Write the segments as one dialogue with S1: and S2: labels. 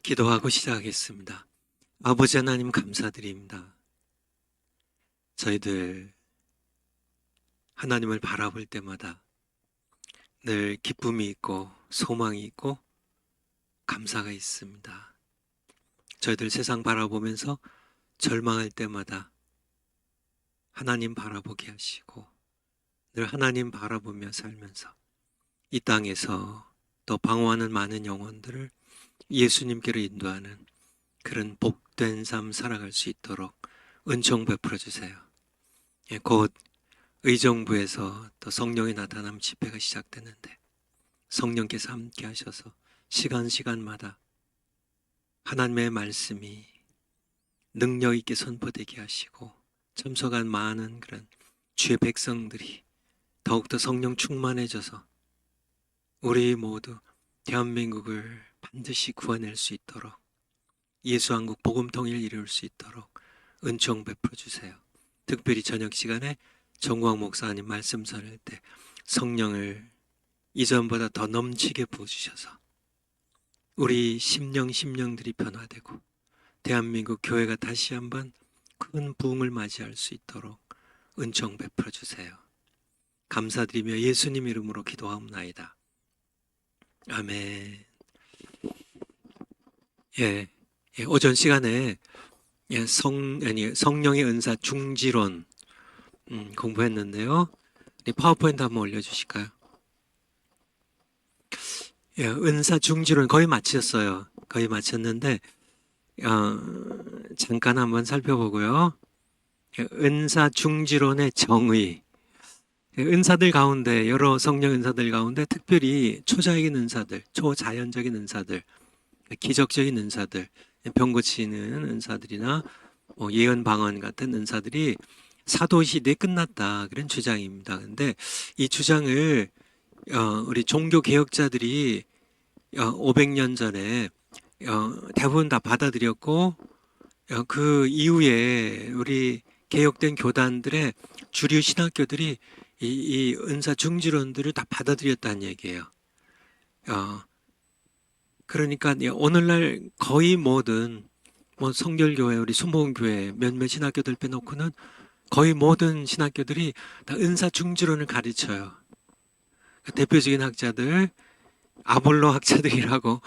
S1: 기도하고 시작하겠습니다. 아버지 하나님 감사드립니다. 저희들 하나님을 바라볼 때마다 늘 기쁨이 있고 소망이 있고 감사가 있습니다. 저희들 세상 바라보면서 절망할 때마다 하나님 바라보게 하시고 늘 하나님 바라보며 살면서 이 땅에서 또 방황하는 많은 영혼들을 예수님께로 인도하는 그런 복된 삶 살아갈 수 있도록 은총 베풀어 주세요. 곧 의정부에서 또 성령의 나타남 집회가 시작되는데 성령께서 함께 하셔서 시간마다 하나님의 말씀이 능력 있게 선포되게 하시고 참석한 많은 그런 주의 백성들이 더욱더 성령 충만해져서 우리 모두 대한민국을 반드시 구원할 수 있도록 예수한국 복음통일 이룰 수 있도록 은총 베풀어 주세요. 특별히 저녁 시간에 정광 목사님 말씀 전할 때 성령을 이전보다 더 넘치게 부어주셔서 우리 심령들이 변화되고 대한민국 교회가 다시 한번 큰 부흥을 맞이할 수 있도록 은총 베풀어 주세요. 감사드리며 예수님 이름으로 기도하옵나이다. 아멘. 오전 시간에 성령의 은사 중지론 공부했는데요. 파워포인트 한번 올려주실까요? 은사 중지론 거의 마쳤어요. 거의 마쳤는데 잠깐 한번 살펴보고요. 은사 중지론의 정의. 은사들 가운데 여러 성령 은사들 가운데 특별히 초자적인 은사들, 초자연적인 은사들, 기적적인 은사들, 병 고치는 은사들이나 예언 방언 같은 은사들이 사도 시대에 끝났다 그런 주장입니다. 근데 이 주장을 우리 종교 개혁자들이 500년 전에 대부분 다 받아들였고 그 이후에 우리 개혁된 교단들의 주류 신학교들이 이 은사 중지론들을 다 받아들였다는 얘기예요. 그러니까 오늘날 거의 모든 성결교회, 우리 순복음교회 몇몇 신학교들 빼놓고는 거의 모든 신학교들이 다 은사 중지론을 가르쳐요. 대표적인 학자들, 아볼로 학자들이라고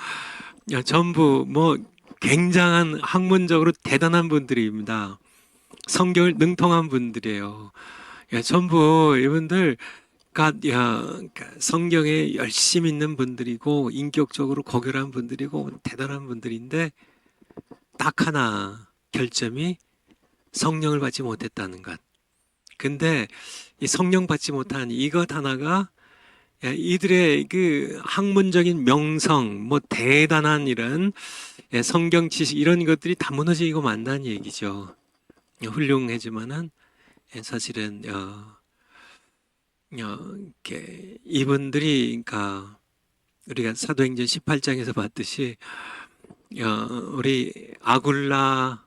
S1: 전부 굉장한 학문적으로 대단한 분들입니다. 성경을 능통한 분들이에요. 전부 이분들 성경에 열심히 있는 분들이고 인격적으로 고결한 분들이고 대단한 분들인데 딱 하나 결점이 성령을 받지 못했다는 것. 근데 이 성령 받지 못한 이것 하나가 이들의 그 학문적인 명성, 대단한 이런 성경 지식 이런 것들이 다 무너지고 만다는 얘기죠. 훌륭하지만은 사실은 이분들이 그러니까 우리가 사도행전 18장에서 봤듯이 우리 아굴라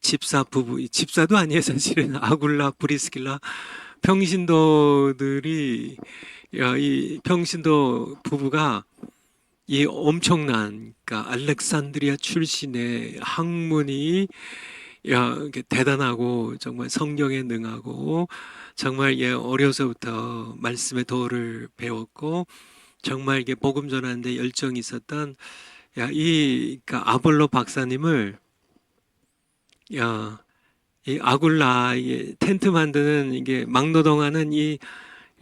S1: 집사 부부, 집사도 아니에요 사실은. 아굴라 브리스길라 평신도들이 이 평신도 부부가 이 엄청난 그러니까 알렉산드리아 출신의 학문이 대단하고 정말 성경에 능하고 정말 어려서부터 말씀의 도를 배웠고 정말 복음 전하는데 열정이 있었던 그러니까 아볼로 박사님을 이 아굴라 텐트 만드는 이게 막노동하는 이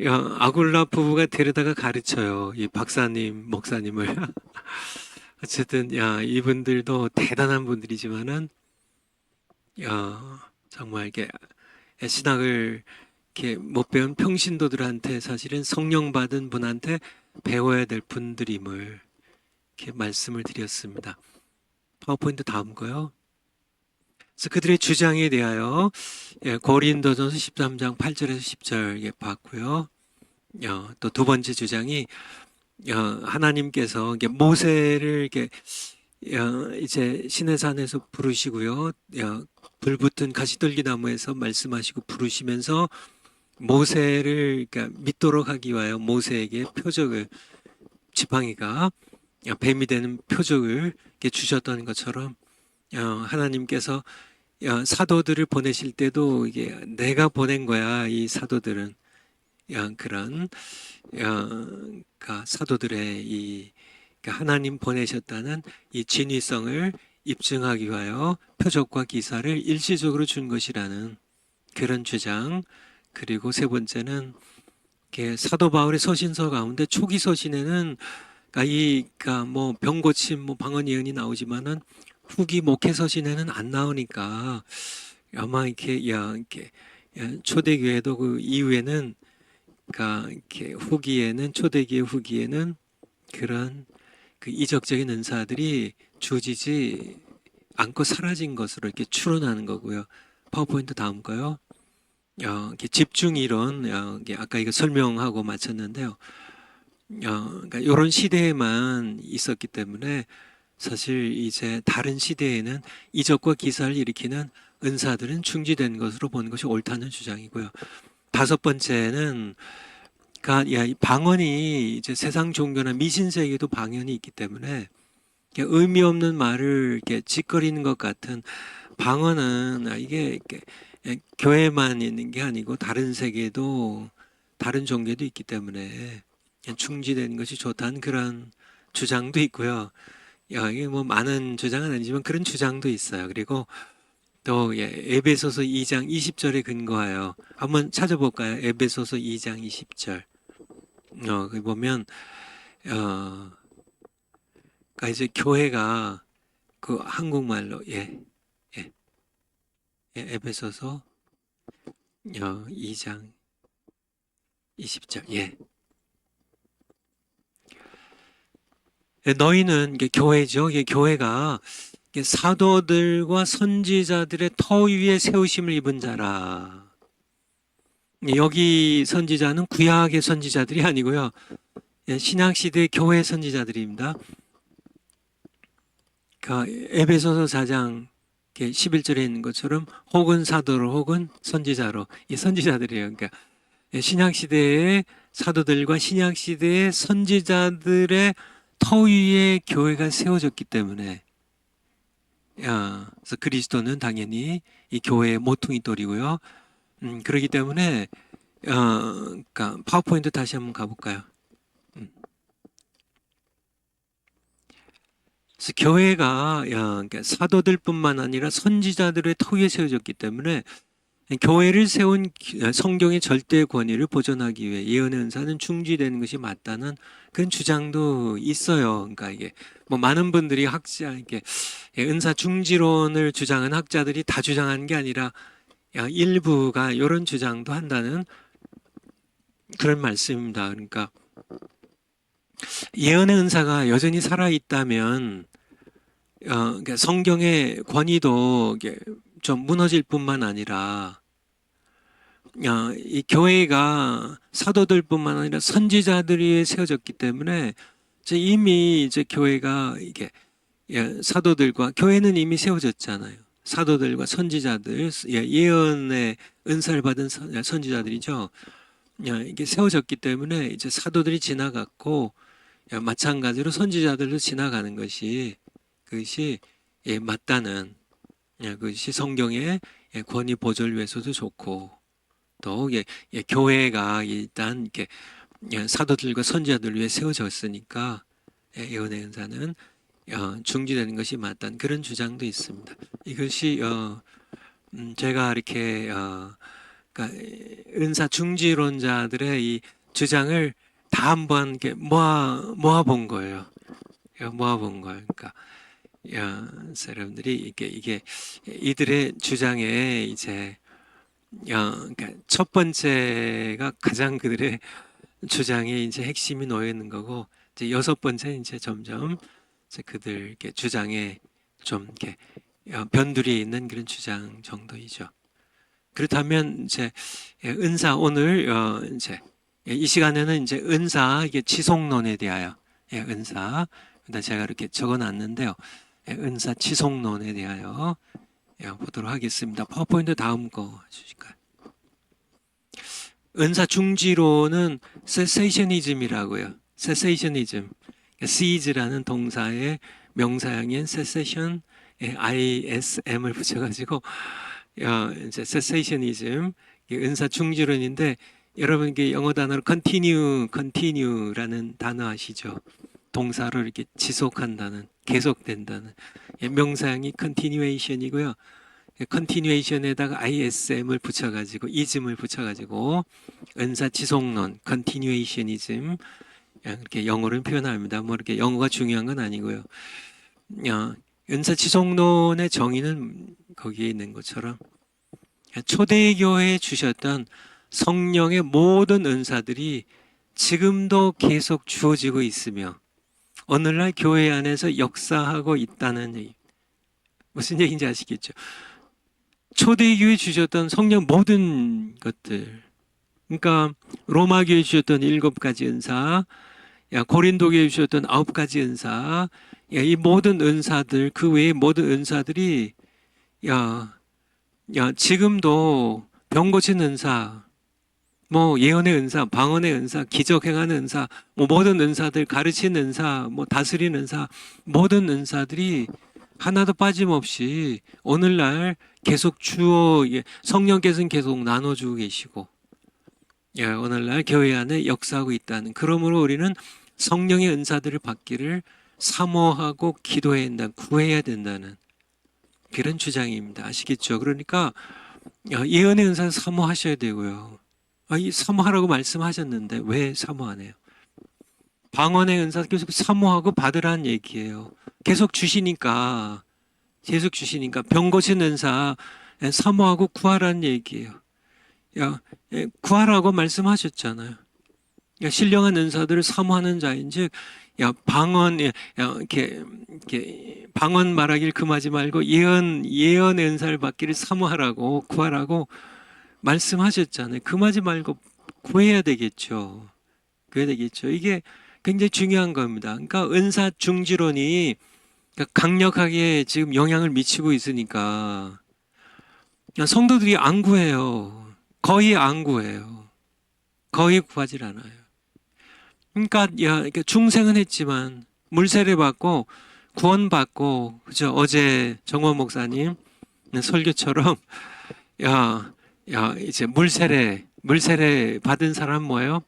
S1: 아굴라 부부가 데려다가 가르쳐요. 이 박사님, 목사님을. 어쨌든 이분들도 대단한 분들이지만은 정말 이렇게 신학을 이렇게 못 배운 평신도들한테 사실은 성령 받은 분한테 배워야 될 분들임을 이렇게 말씀을 드렸습니다. 파워포인트 다음 거요. 그래서 그들의 주장에 대하여 고린도전서 13장 8절에서 10절 봤고요. 또 두 번째 주장이 하나님께서 모세를 이렇게 이제 시내산에서 부르시고요. 불붙은 가시떨기 나무에서 말씀하시고 부르시면서 모세를 그러니까 믿도록 하기 위하여 모세에게 표적을 지팡이가 뱀이 되는 표적을 이렇게 주셨던 것처럼 하나님께서 사도들을 보내실 때도 이게 내가 보낸 거야. 이 사도들은 그런 그러니까 사도들의 이 그러니까 하나님 보내셨다는 이 진위성을 입증하기 위하여 표적과 기사를 일시적으로 준 것이라는 그런 주장. 그리고 세 번째는 사도 바울의 서신서 가운데 초기 서신에는 그러니까 뭐 병고침, 뭐 방언 예언이 나오지만은 후기 목회 서신에는 안 나오니까 아마 이렇게 초대교회도 그 이후에는 그러니까 이렇게 후기에는 초대교회 후기에는 그런 그 이적적인 은사들이 주어지지 않고 사라진 것으로 이렇게 추론하는 거고요. 파워포인트 다음 거요. 이렇게 집중 이론, 이게 아까 이거 설명하고 마쳤는데요. 그러니까 이런 시대에만 있었기 때문에 사실 이제 다른 시대에는 이적과 기사를 일으키는 은사들은 중지된 것으로 보는 것이 옳다는 주장이고요. 다섯 번째는 그러니까 이 방언이 이제 세상 종교나 미신 세계도 방언이 있기 때문에 의미 없는 말을 이렇게 짓거리는 것 같은 방언은 이게 교회만 있는 게 아니고 다른 세계도 다른 종교도 있기 때문에 중지되는 것이 좋다는 그런 주장도 있고요. 이게 뭐 많은 주장은 아니지만 그런 주장도 있어요. 그리고 또 에베소서 2장 20절에 근거하여 한번 찾아볼까요? 에베소서 2장 20절. 거기 보면 그러니까 이제 교회가 그 한국말로 에베소서 2장 20절. 너희는 이게 교회죠. 이게 교회가 이게 사도들과 선지자들의 터 위에 세우심을 입은 자라. 여기 선지자는 구약의 선지자들이 아니고요. 신약 시대의 교회 선지자들입니다. 에베소서 4장 11절에 있는 것처럼 혹은 사도로 혹은 선지자로 이 선지자들이에요. 그러니까 신약 시대의 사도들과 신약 시대의 선지자들의 터 위에 교회가 세워졌기 때문에 그래서 그리스도는 당연히 이 교회의 모퉁이 돌이고요. 그렇기 때문에 그러니까 파워포인트 다시 한번 가볼까요? 그래서 교회가 그러니까 사도들뿐만 아니라 선지자들의 터 위에 세워졌기 때문에 교회를 세운 성경의 절대 권위를 보존하기 위해 예언의 은사는 중지되는 것이 맞다는 그런 주장도 있어요. 그러니까 이게 뭐 많은 분들이 이게 은사 중지론을 주장한 학자들이 다 주장하는 게 아니라 일부가 이런 주장도 한다는 그런 말씀입니다. 그러니까 예언의 은사가 여전히 살아 있다면 그러니까 성경의 권위도 좀 무너질 뿐만 아니라 이 교회가 사도들뿐만 아니라 선지자들이 세워졌기 때문에 이미 이제 교회가 사도들과 교회는 이미 세워졌잖아요. 사도들과 선지자들, 예언의 은사를 받은 선지자들이죠. 이게 세워졌기 때문에 이제 사도들이 지나갔고 마찬가지로 선지자들도 지나가는 것이 그것이 맞다는 그것이 성경의 권위 보존을 위해서도 좋고 또 교회가 일단 이렇게 사도들과 선지자들을 위해 세워졌으니까 예언의 은사는 중지되는 것이 맞다는 그런 주장도 있습니다. 이것이 제가 이렇게 그러니까 은사 중지론자들의 이 주장을 다 한번 이렇게 모아 본 거예요. 모아본 거예요. 그러니까 여러분들이 이게 이들의 주장에 이제 그러니까 첫 번째가 가장 그들의 주장에 이제 핵심이 놓여 있는 거고 이제 여섯 번째 이제 점점 이제 그들 이렇게 주장에 좀 이렇게 변두리에 있는 그런 주장 정도이죠. 그렇다면 이제 은사 오늘 이제 이 시간에는 이제 은사 이게 지속론에 대하여 은사 제가 이렇게 적어놨는데요. 은사 지속론에 대하여 보도록 하겠습니다. 파워포인트 다음 거 주실까요? 은사 중지론은 세세이셔니즘이라고요. 세세이셔니즘. seize라는 동사의 명사형인 cessation, ISM을 붙여가지고 이제 cessationism, 은사 중지론인데 여러분 이게 영어 단어로 continue라는 단어 아시죠? 동사를 이렇게 지속한다는, 계속된다는 명사형이 continuation이고요. continuation에다가 ISM을 붙여가지고 ism을 붙여가지고 은사 지속론, continuationism 이렇게 영어로 표현합니다. 뭐 이렇게 영어가 중요한 건 아니고요. 은사 지속론의 정의는 거기에 있는 것처럼 초대교회에 주셨던 성령의 모든 은사들이 지금도 계속 주어지고 있으며 오늘날 교회 안에서 역사하고 있다는 얘기. 무슨 얘기인지 아시겠죠? 초대교회에 주셨던 성령 모든 것들, 그러니까 로마교회에 주셨던 7가지 은사, 고린도교회에 주셨던 9가지 은사, 이 모든 은사들, 그 외의 모든 은사들이 지금도 병 고치는 은사, 뭐 예언의 은사, 방언의 은사, 기적 행하는 은사, 뭐 모든 은사들, 가르치는 은사, 뭐 다스리는 은사, 모든 은사들이 하나도 빠짐없이 오늘날 계속 성령께서는 계속 나눠주고 계시고, 오늘날 교회 안에 역사하고 있다는. 그러므로 우리는 성령의 은사들을 받기를 사모하고 기도해야 된다, 구해야 된다는 그런 주장입니다. 아시겠죠? 그러니까 예언의 은사는 사모하셔야 되고요. 이 사모하라고 말씀하셨는데 왜 사모 안 해요? 방언의 은사 계속 사모하고 받으라는 얘기예요. 계속 주시니까 병 고친 은사 사모하고 구하라는 얘기예요. 구하라고 말씀하셨잖아요. 신령한 은사들을 사모하는 자인즉 방언 이렇게 방언 말하길 금하지 말고 예언의 은사를 받기를 사모하라고 구하라고 말씀하셨잖아요. 금하지 말고 구해야 되겠죠. 이게 굉장히 중요한 겁니다. 그러니까 은사 중지론이 강력하게 지금 영향을 미치고 있으니까 성도들이 안 구해요. 거의 안 구해요. 거의 구하질 않아요. 그러니까 중생은 했지만 물세례 받고 구원받고, 그죠? 어제 정원 목사님 설교처럼 이제 물세례 받은 사람 뭐예요?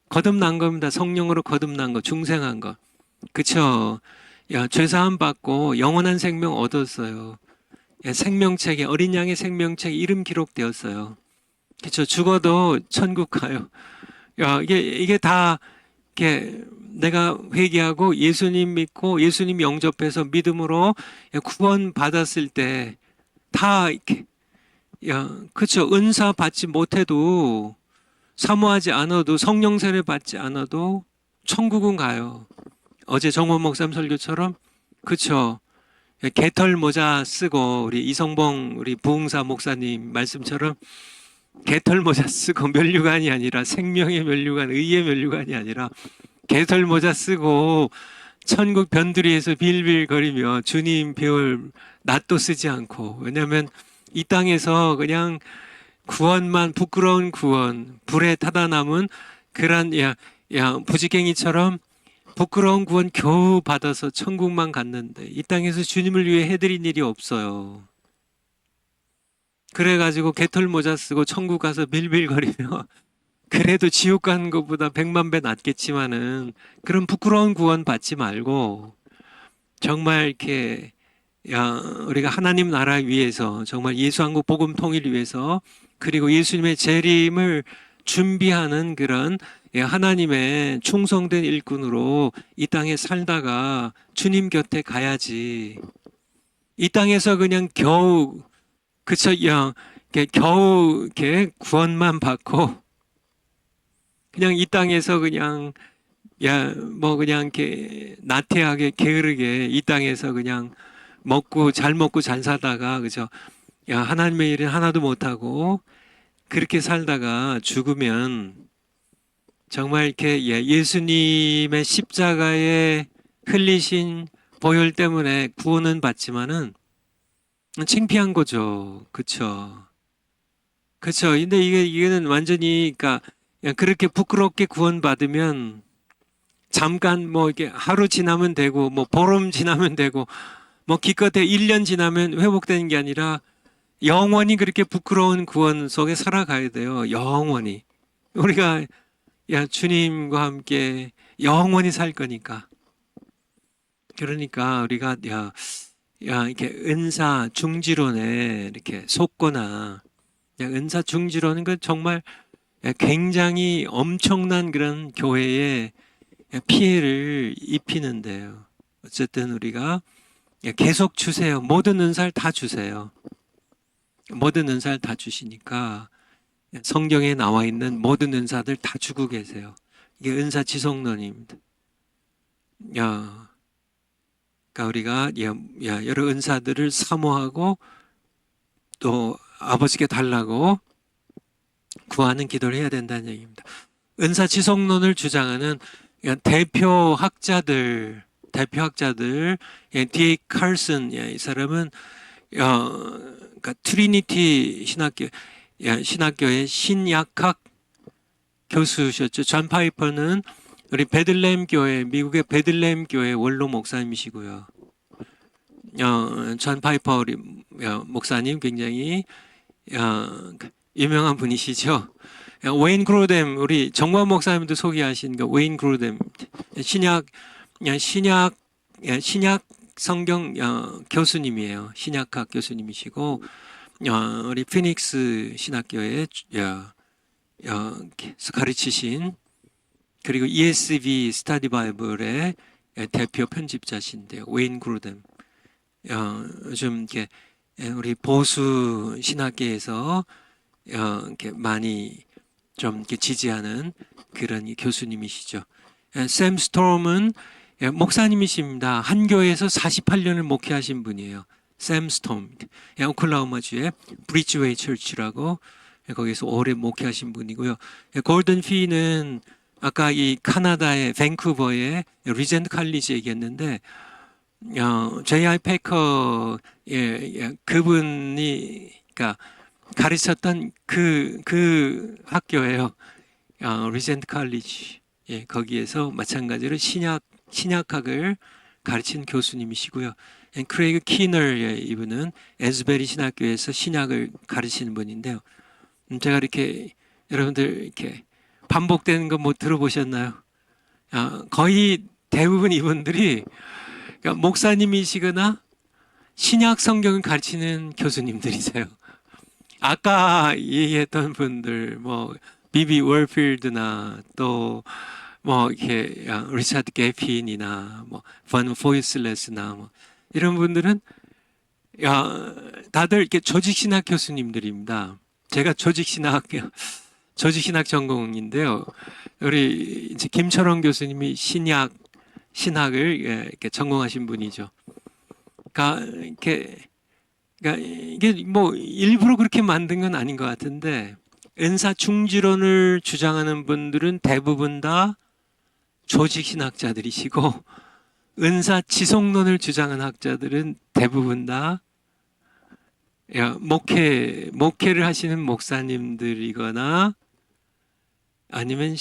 S1: 거듭난 겁니다. 성령으로 거듭난 거, 중생한 거. 그쵸? 죄사함 받고 영원한 생명 얻었어요. 생명책에, 어린 양의 생명책에 이름 기록되었어요. 그쵸? 죽어도 천국 가요. 이게 다, 내가 회개하고 예수님 믿고 예수님 영접해서 믿음으로 구원 받았을 때 다 이렇게, 그쵸? 은사 받지 못해도, 사모하지 않아도, 성령 세례 받지 않아도 천국은 가요. 어제 정원 목사님 설교처럼, 그쵸? 개털 모자 쓰고 우리 이성봉 우리 부흥사 목사님 말씀처럼 개털 모자 쓰고, 면류관이 아니라 생명의 면류관, 의의 면류관이 아니라 개털 모자 쓰고 천국 변두리에서 빌빌거리며 주님 배울 낫도 쓰지 않고, 왜냐하면 이 땅에서 그냥 구원만, 부끄러운 구원, 불에 타다 남은 그런 부지깽이처럼 부끄러운 구원 겨우 받아서 천국만 갔는데 이 땅에서 주님을 위해 해드린 일이 없어요. 그래가지고 개털 모자 쓰고 천국 가서 빌빌거리며 그래도 지옥 가는 것보다 100만 배 낫겠지만은 그런 부끄러운 구원 받지 말고 정말 이렇게 우리가 하나님 나라 위해서, 정말 예수 한국 복음 통일 위해서, 그리고 예수님의 재림을 준비하는 그런 하나님의 충성된 일꾼으로 이 땅에 살다가 주님 곁에 가야지. 이 땅에서 그냥 겨우, 그쵸? 겨우 이렇게 구원만 받고 그냥 이 땅에서 그냥 뭐 그냥 이렇게 나태하게 게으르게 이 땅에서 그냥 잘 먹고 잘 사다가, 그죠? 하나님의 일은 하나도 못하고 그렇게 살다가 죽으면 정말 이렇게 예수님의 십자가에 흘리신 보혈 때문에 구원은 받지만은 창피한 거죠. 그쵸? 근데 이게는 완전히, 그러니까 그렇게 부끄럽게 구원받으면 잠깐 뭐 이렇게 하루 지나면 되고 뭐 보름 지나면 되고 뭐 기껏해 1년 지나면 회복되는 게 아니라 영원히 그렇게 부끄러운 구원 속에 살아가야 돼요. 영원히. 우리가 야 주님과 함께 영원히 살 거니까. 그러니까 우리가 이렇게 은사 중지론에 이렇게 속거나 은사 중지론은 그 정말 굉장히 엄청난 그런 교회에 피해를 입히는데요. 어쨌든 우리가 계속 주세요. 모든 은사를 다 주세요. 모든 은사를 다 주시니까 성경에 나와 있는 모든 은사들 다 주고 계세요. 이게 은사 지속론입니다. 그러니까 우리가 여러 은사들을 사모하고 또 아버지께 달라고 구하는 기도를 해야 된다는 얘기입니다. 은사 지속론을 주장하는 대표 학자들, D.A. 칼슨, 이 사람은 그러니까 트리니티 신학교의 신약학 교수셨죠. 존 파이퍼는 우리 베들레헴 교회, 미국의 베들레헴 교회 원로 목사님이시고요. 존 파이퍼 우리 목사님 굉장히 유명한 분이시죠. 웨인 그로뎀 우리 정관 목사님도 소개하신 그 웨인 그로뎀 신약 성경 교수님이에요. 신약학 교수님이시고 우리 피닉스 신학교에 가르치신 그리고 ESV 스타디 바이블의 대표 편집자신데요. 웨인 그로뎀 요즘 이렇게 우리 보수 신학계에서 이렇게 많이 좀 이렇게 지지하는 그런 교수님이시죠. 샘 스톰은 목사님이십니다. 한 교회에서 48년을 목회하신 분이에요. 샘 스톰, 오클라호마주의 브리지웨이 처치라고 거기서 오래 목회하신 분이고요. 골든 피는 아까 이 카나다의 밴쿠버의 리젠트 칼리지 얘기했는데 J.I. 패커 그분이 그러니까 가르쳤던 그 학교예요. 리젠트 칼리지. 거기에서 마찬가지로 신약학을 가르친 교수님이시고요. 크레이그 키너 이분은 에즈베리 신학교에서 신약을 가르치는 분인데요. 제가 이렇게 여러분들 이렇게 반복되는 거 뭐 들어보셨나요? 거의 대부분 이분들이 그러니까 목사님이시거나 신약 성경을 가르치는 교수님들이세요. 아까 얘기했던 분들 뭐 비비 월필드나 또 뭐 이렇게 리차드 게핀이나 뭐 반 포이슬레스나 뭐 이런 분들은 다들 이렇게 조직신학 교수님들입니다. 제가 조직신학 전공인데요. 우리 이제 김철원 교수님이 신학을 이렇게 전공하신 분이죠. 그러니까 이게 뭐 일부러 그렇게 만든 건 아닌 것 같은데 은사 중지론을 주장하는 분들은 대부분 다 조직신학자들이시고 은사 지속론을 주장하는 학자들은 대부분 다 목회를 하시는 목사님들이거나 아니면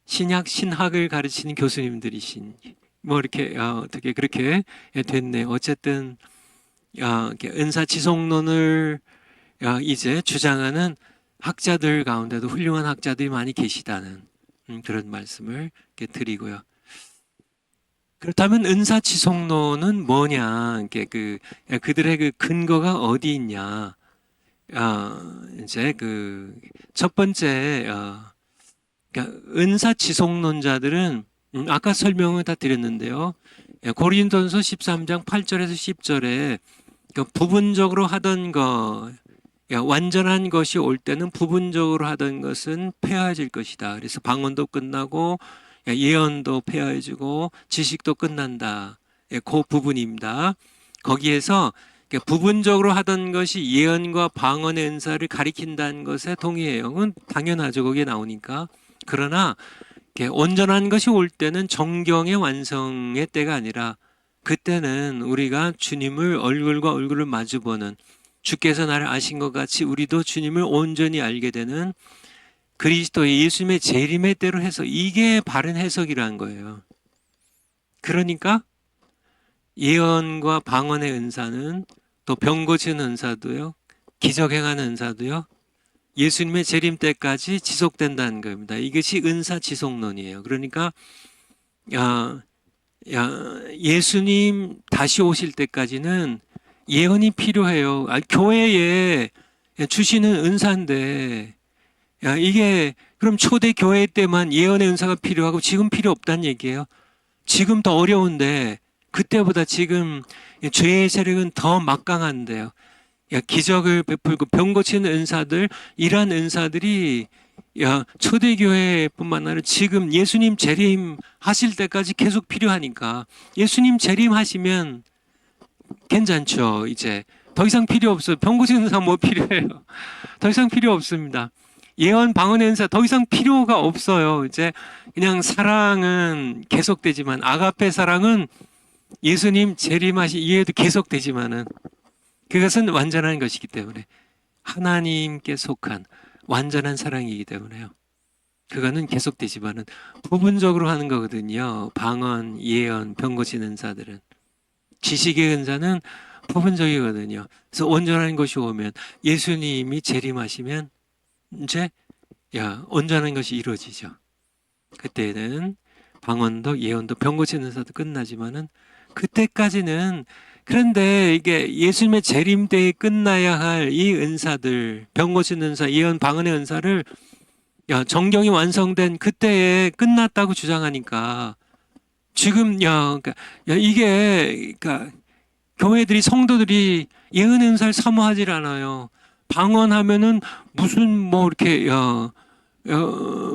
S1: 신학을 가르치는 교수님들이신 뭐 이렇게 어떻게 그렇게 됐네요. 어쨌든 은사 지속론을 이제 주장하는 학자들 가운데도 훌륭한 학자들이 많이 계시다는 그런 말씀을 이렇게 드리고요. 그렇다면 은사 지속론은 뭐냐? 그들의 그 근거가 어디 있냐? 이제 그 첫 번째 그러니까 은사 지속론자들은 아까 설명을 다 드렸는데요. 고린도전서 13장 8절에서 10절에 부분적으로 하던 거 완전한 것이 올 때는 부분적으로 하던 것은 폐하해질 것이다. 그래서 방언도 끝나고 예언도 폐하해지고 지식도 끝난다. 그 부분입니다. 거기에서 부분적으로 하던 것이 예언과 방언의 은사를 가리킨다는 것에 동의해요. 그건 당연하죠. 거기에 나오니까. 그러나 온전한 것이 올 때는 정경의 완성의 때가 아니라 그때는 우리가 주님을 얼굴과 얼굴을 마주보는 주께서 나를 아신 것 같이 우리도 주님을 온전히 알게 되는 그리스도의 예수님의 재림의 때로 해서 이게 바른 해석이라는 거예요. 그러니까 예언과 방언의 은사는 또 병 고치는 은사도요. 기적 행하는 은사도요. 예수님의 재림 때까지 지속된다는 겁니다. 이것이 은사 지속론이에요. 그러니까 예수님 다시 오실 때까지는 예언이 필요해요. 교회에 주시는 은사인데 이게 그럼 초대 교회 때만 예언의 은사가 필요하고 지금 필요 없다는 얘기예요. 지금 더 어려운데 그때보다 지금 죄의 세력은 더 막강한데요. 기적을 베풀고 병 고치는 은사들, 이러한 은사들이 초대교회뿐만 아니라 지금 예수님 재림하실 때까지 계속 필요하니까 예수님 재림하시면 괜찮죠. 이제 더 이상 필요 없어요. 병 고치는 은사 뭐 필요해요? 더 이상 필요 없습니다. 예언 방언의 은사 더 이상 필요가 없어요. 이제 그냥 사랑은 계속되지만 아가페 사랑은 예수님 재림하시 이해도 계속되지만은 그것은 완전한 것이기 때문에 하나님께 속한 완전한 사랑이기 때문에요. 그거는 계속되지만은 부분적으로 하는 거거든요. 방언, 예언, 병 고치는 은사들은 지식의 은사는 부분적이거든요. 그래서 온전한 것이 오면 예수님이 재림하시면 이제 온전한 것이 이루어지죠. 그때는 방언도 예언도 병 고치는 은사도 끝나지만은 그때까지는 그런데 이게 예수님의 재림 때에 끝나야 할 이 은사들, 병 고치는 은사, 예언, 방언의 은사를 정경이 완성된 그때에 끝났다고 주장하니까 지금 그러니까 이게 그러니까 교회들이 성도들이 예언 은사를 사모하지 않아요. 방언하면은 무슨 뭐 이렇게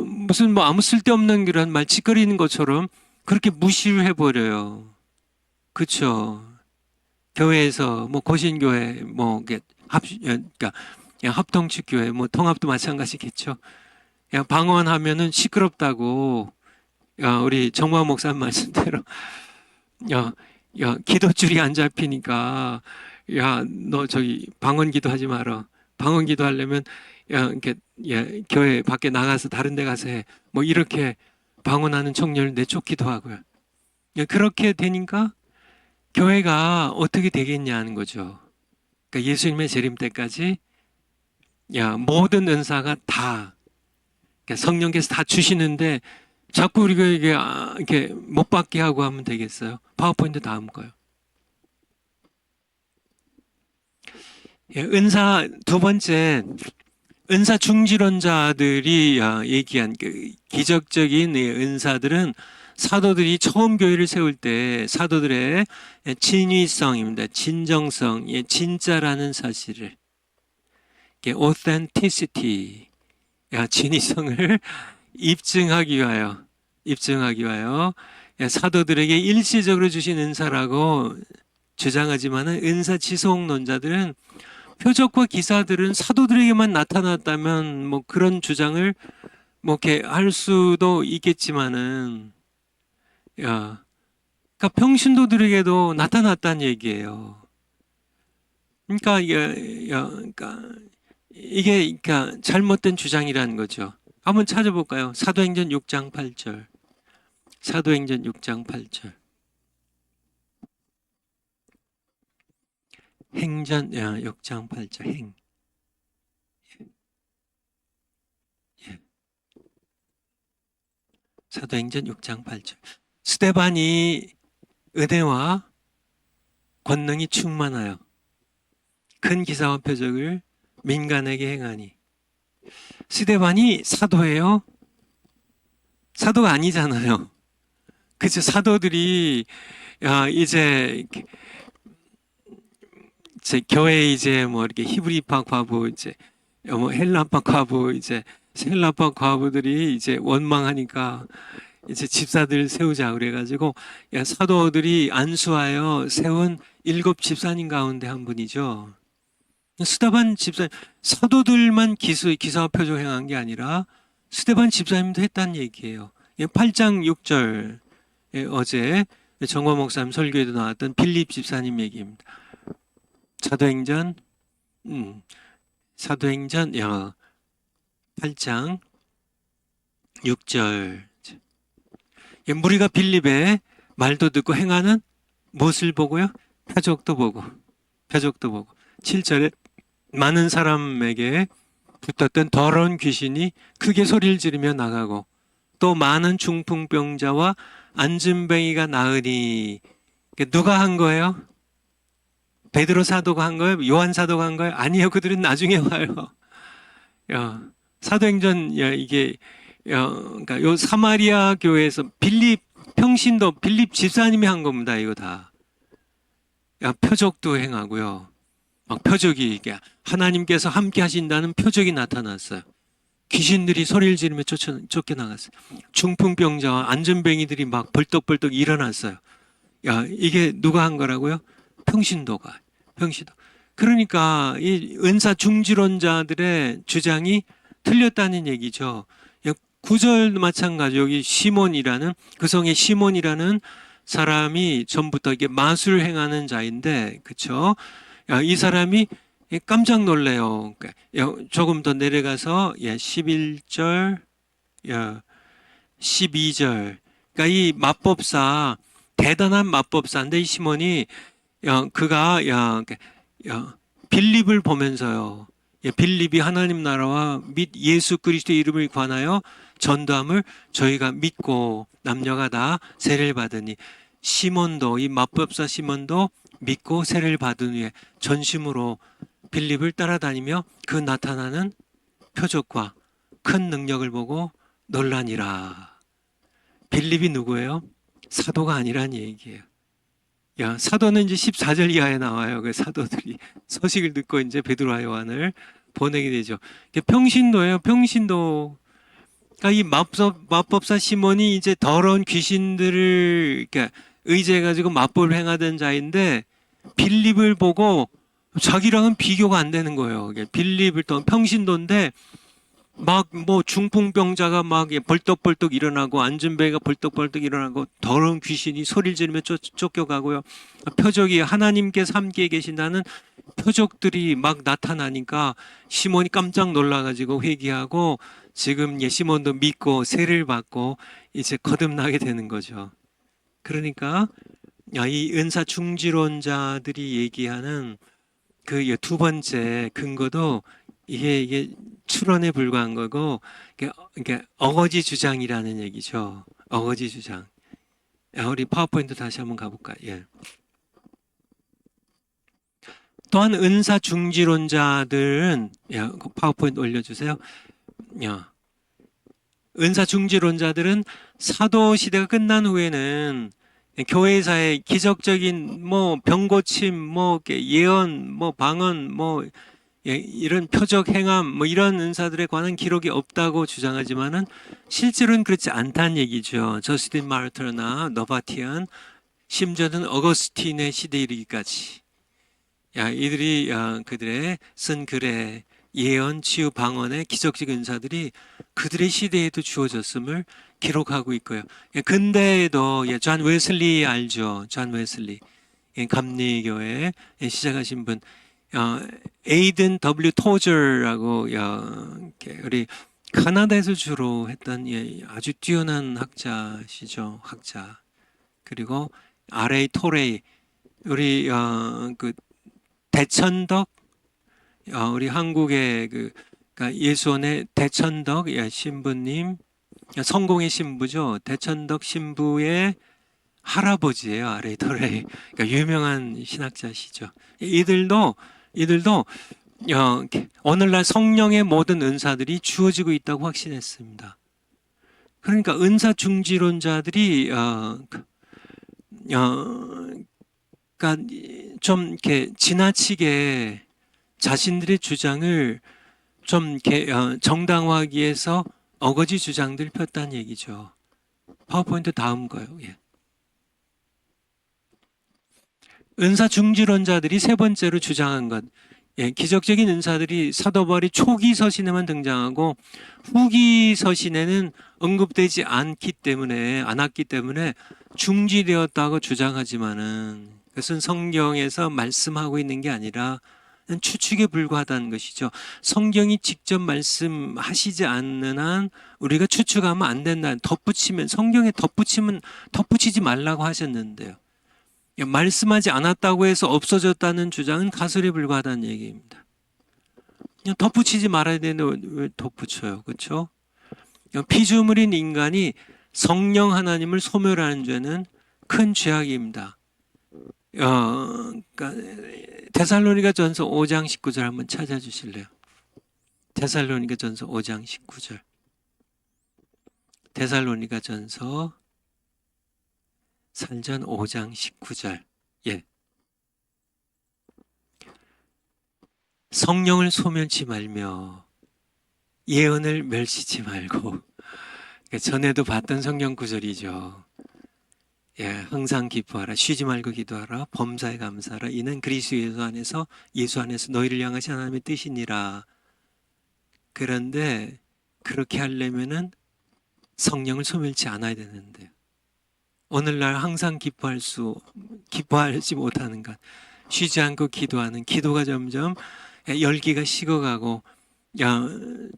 S1: 무슨 뭐 아무 쓸데없는 그런 말 짓거리는 것처럼 그렇게 무시를 해버려요. 그렇죠. 교회에서 뭐 고신교회 뭐 그러니까 합동측 교회 뭐 통합도 마찬가지겠죠. 방언하면은 시끄럽다고 우리 정화 목사님 말씀대로 기도줄이 안 잡히니까 너 저기 방언 기도하지 마라. 방언 기도하려면 이렇게 교회 밖에 나가서 다른 데 가서 해. 뭐 이렇게 방언하는 청년을 내쫓기도 하고요. 그렇게 되니까 교회가 어떻게 되겠냐는 거죠. 그러니까 예수님의 재림 때까지 모든 은사가 다 그러니까 성령께서 다 주시는데 자꾸 우리가 이게 이렇게 못 받게 하고 하면 되겠어요? 파워포인트 다음 거요. 은사 두 번째 은사 중지론자들이 얘기한 그 기적적인 은사들은 사도들이 처음 교회를 세울 때 사도들의 진위성입니다. 진정성, 진짜라는 사실을 authenticity, 진위성을 입증하기 위하여 사도들에게 일시적으로 주신 은사라고 주장하지만은 은사 지속론자들은 표적과 기사들은 사도들에게만 나타났다면 뭐 그런 주장을 뭐 이렇게 할 수도 있겠지만은 그러니까 평신도들에게도 나타났다는 얘기예요. 그러니까 이게 그러니까 잘못된 주장이라는 거죠. 한번 찾아볼까요? 사도행전 6장 8절. 사도행전 6장 8절. 행전 6장 8절 행. 사도행전 6장 8절. 스데반이 은혜와 권능이 충만하여 큰 기사와 표적을 민간에게 행하니. 스데반이 사도예요? 사도가 아니잖아요. 그죠? 사도들이 이제 교회 이제 뭐 이렇게 히브리파 과부 이제 뭐 헬라파 과부 이제 헬라파 과부들이 이제 원망하니까 이제 집사들 세우자 그래가지고 사도들이 안수하여 세운 7 집사님 가운데 한 분이죠. 스데반 집사 사도들만 기사와 표적 행한 게 아니라 스데반 집사님도 했다는 얘기예요. 8장 6절 어제 정화 목사님 설교에도 나왔던 빌립 집사님 얘기입니다. 사도행전 8장 6절. 무리가 빌립의 말도 듣고 행하는 무엇을 보고요? 표적도 보고. 7절에 많은 사람에게 붙었던 더러운 귀신이 크게 소리를 지르며 나가고 또 많은 중풍병자와 안진뱅이가 나으니. 누가 한 거예요? 베드로 사도가 한 거예요? 요한 사도가 한 거예요? 아니요, 그들은 나중에 와요. 사도행전 이게 그러니까 요 사마리아 교회에서 빌립 평신도 빌립 집사님이 한 겁니다. 이거 다. 표적도 행하고요. 막 표적이 이게 하나님께서 함께 하신다는 표적이 나타났어요. 귀신들이 소리를 지르며 쫓겨나갔어요. 중풍병자와 안전뱅이들이 막 벌떡벌떡 일어났어요. 이게 누가 한 거라고요? 평신도가. 그러니까 이 은사 중지론자들의 주장이 틀렸다는 얘기죠. 9절 마찬가지. 여기 시몬이라는 그 성의 시몬이라는 사람이 전부터 이게 마술 행하는 자인데, 그렇죠? 이 사람이 깜짝 놀래요. 조금 더 내려가서 11절, 12절. 그러니까 이 마법사, 대단한 마법사인데 이 시몬이 그가 빌립을 보면서요. 빌립이 하나님 나라와 및 예수 그리스도의 이름을 관하여 전도함을 저희가 믿고 남녀가 다 세례를 받으니 시몬도 이 마법사 시몬도 믿고 세례를 받은 후에 전심으로 빌립을 따라다니며 그 나타나는 표적과 큰 능력을 보고 놀라니라. 빌립이 누구예요? 사도가 아니란 얘기예요. 사도는 이제 14절 이하에 나와요. 그 사도들이 소식을 듣고 이제 베드로와 요한을 보내게 되죠. 평신도예요. 평신도. 그러니까 이 마법사 시몬이 이제 더러운 귀신들을 의지해 가지고 마법을 행하던 자인데 빌립을 보고 자기랑은 비교가 안 되는 거예요. 빌립을 또 평신도인데 막 뭐 중풍병자가 막 벌떡벌떡 일어나고 안진뱅이가 벌떡벌떡 일어나고 더러운 귀신이 소리를 지르며 쫓겨가고요. 표적이 하나님께서 함께 계신다는 표적들이 막 나타나니까 시몬이 깜짝 놀라가지고 회개하고 지금 시몬도 믿고 세례를 받고 이제 거듭나게 되는 거죠. 그러니까 이 은사 중지론자들이 얘기하는 그 두 번째 근거도 이게 추론에 불과한 거고, 이게 어거지 주장이라는 얘기죠. 어거지 주장. 우리 파워포인트 다시 한번 가볼까요? 예. 또한 은사 중지론자들은 파워포인트 올려주세요. 은사 중지론자들은 사도 시대가 끝난 후에는 교회사의 기적적인 병 고침, 예언, 방언, 이런 표적 행함, 이런 은사들에 관한 기록이 없다고 주장하지만은 실제로는 그렇지 않다는 얘기죠. 저스틴 마르터나 너바티안, 심지어는 어거스틴의 시대에 이르기까지. 이들이 그들의 쓴 글에 예언, 치유, 방언의 기적적 은사들이 그들의 시대에도 주어졌음을 기록하고 있고요. 근대에도 존 웨슬리 알죠? 존 웨슬리. 감리교회 시작하신 분. 에이든 W 토저라고 우리 카나다에서 주로 했던 아주 뛰어난 학자시죠. 학자. 그리고 R.A. 토레이, 우리 그 대천덕, 우리 한국의 그러니까 예수원의 대천덕 신부님, 성공의 신부죠. 대천덕 신부의 할아버지예요. R.A. 토레이. 그러니까 유명한 신학자시죠. 이들도 오늘날 성령의 모든 은사들이 주어지고 있다고 확신했습니다. 그러니까 은사 중지론자들이 그러니까 좀 이렇게 지나치게 자신들의 주장을 좀 이렇게 정당화하기 위해서 어거지 주장들 폈다는 얘기죠. 파워포인트 다음 거요. 예. 은사 중지론자들이 세 번째로 주장한 것, 기적적인 은사들이 사도 바울의 초기 서신에만 등장하고 후기 서신에는 언급되지 않았기 때문에 중지되었다고 주장하지만은 그것은 성경에서 말씀하고 있는 게 아니라 추측에 불과하다는 것이죠. 성경이 직접 말씀하시지 않는 한 우리가 추측하면 안 된다. 덧붙이면, 성경에 덧붙이지 말라고 하셨는데요. 말씀하지 않았다고 해서 없어졌다는 주장은 가설에 불과하다는 얘기입니다. 그냥 덧붙이지 말아야 되는데 왜 덧붙여요? 그렇죠? 피조물인 인간이 성령 하나님을 소멸하는 죄는 큰 죄악입니다. 그러니까 데살로니가전서 5장 19절 한번 찾아주실래요? 데살로니가전서 5장 19절. 데살로니가전서 살전 5장 19절. 예. 성령을 소멸치 말며 예언을 멸시치 말고. 전에도 봤던 성경 구절이죠. 예, 항상 기뻐하라, 쉬지 말고 기도하라, 범사에 감사하라. 이는 그리스도 예수 안에서 너희를 향하신 하나님의 뜻이니라. 그런데 그렇게 하려면은 성령을 소멸치 않아야 되는데, 오늘날 항상 기뻐하지 못하는 것, 쉬지 않고 기도하는 기도가 점점 열기가 식어가고,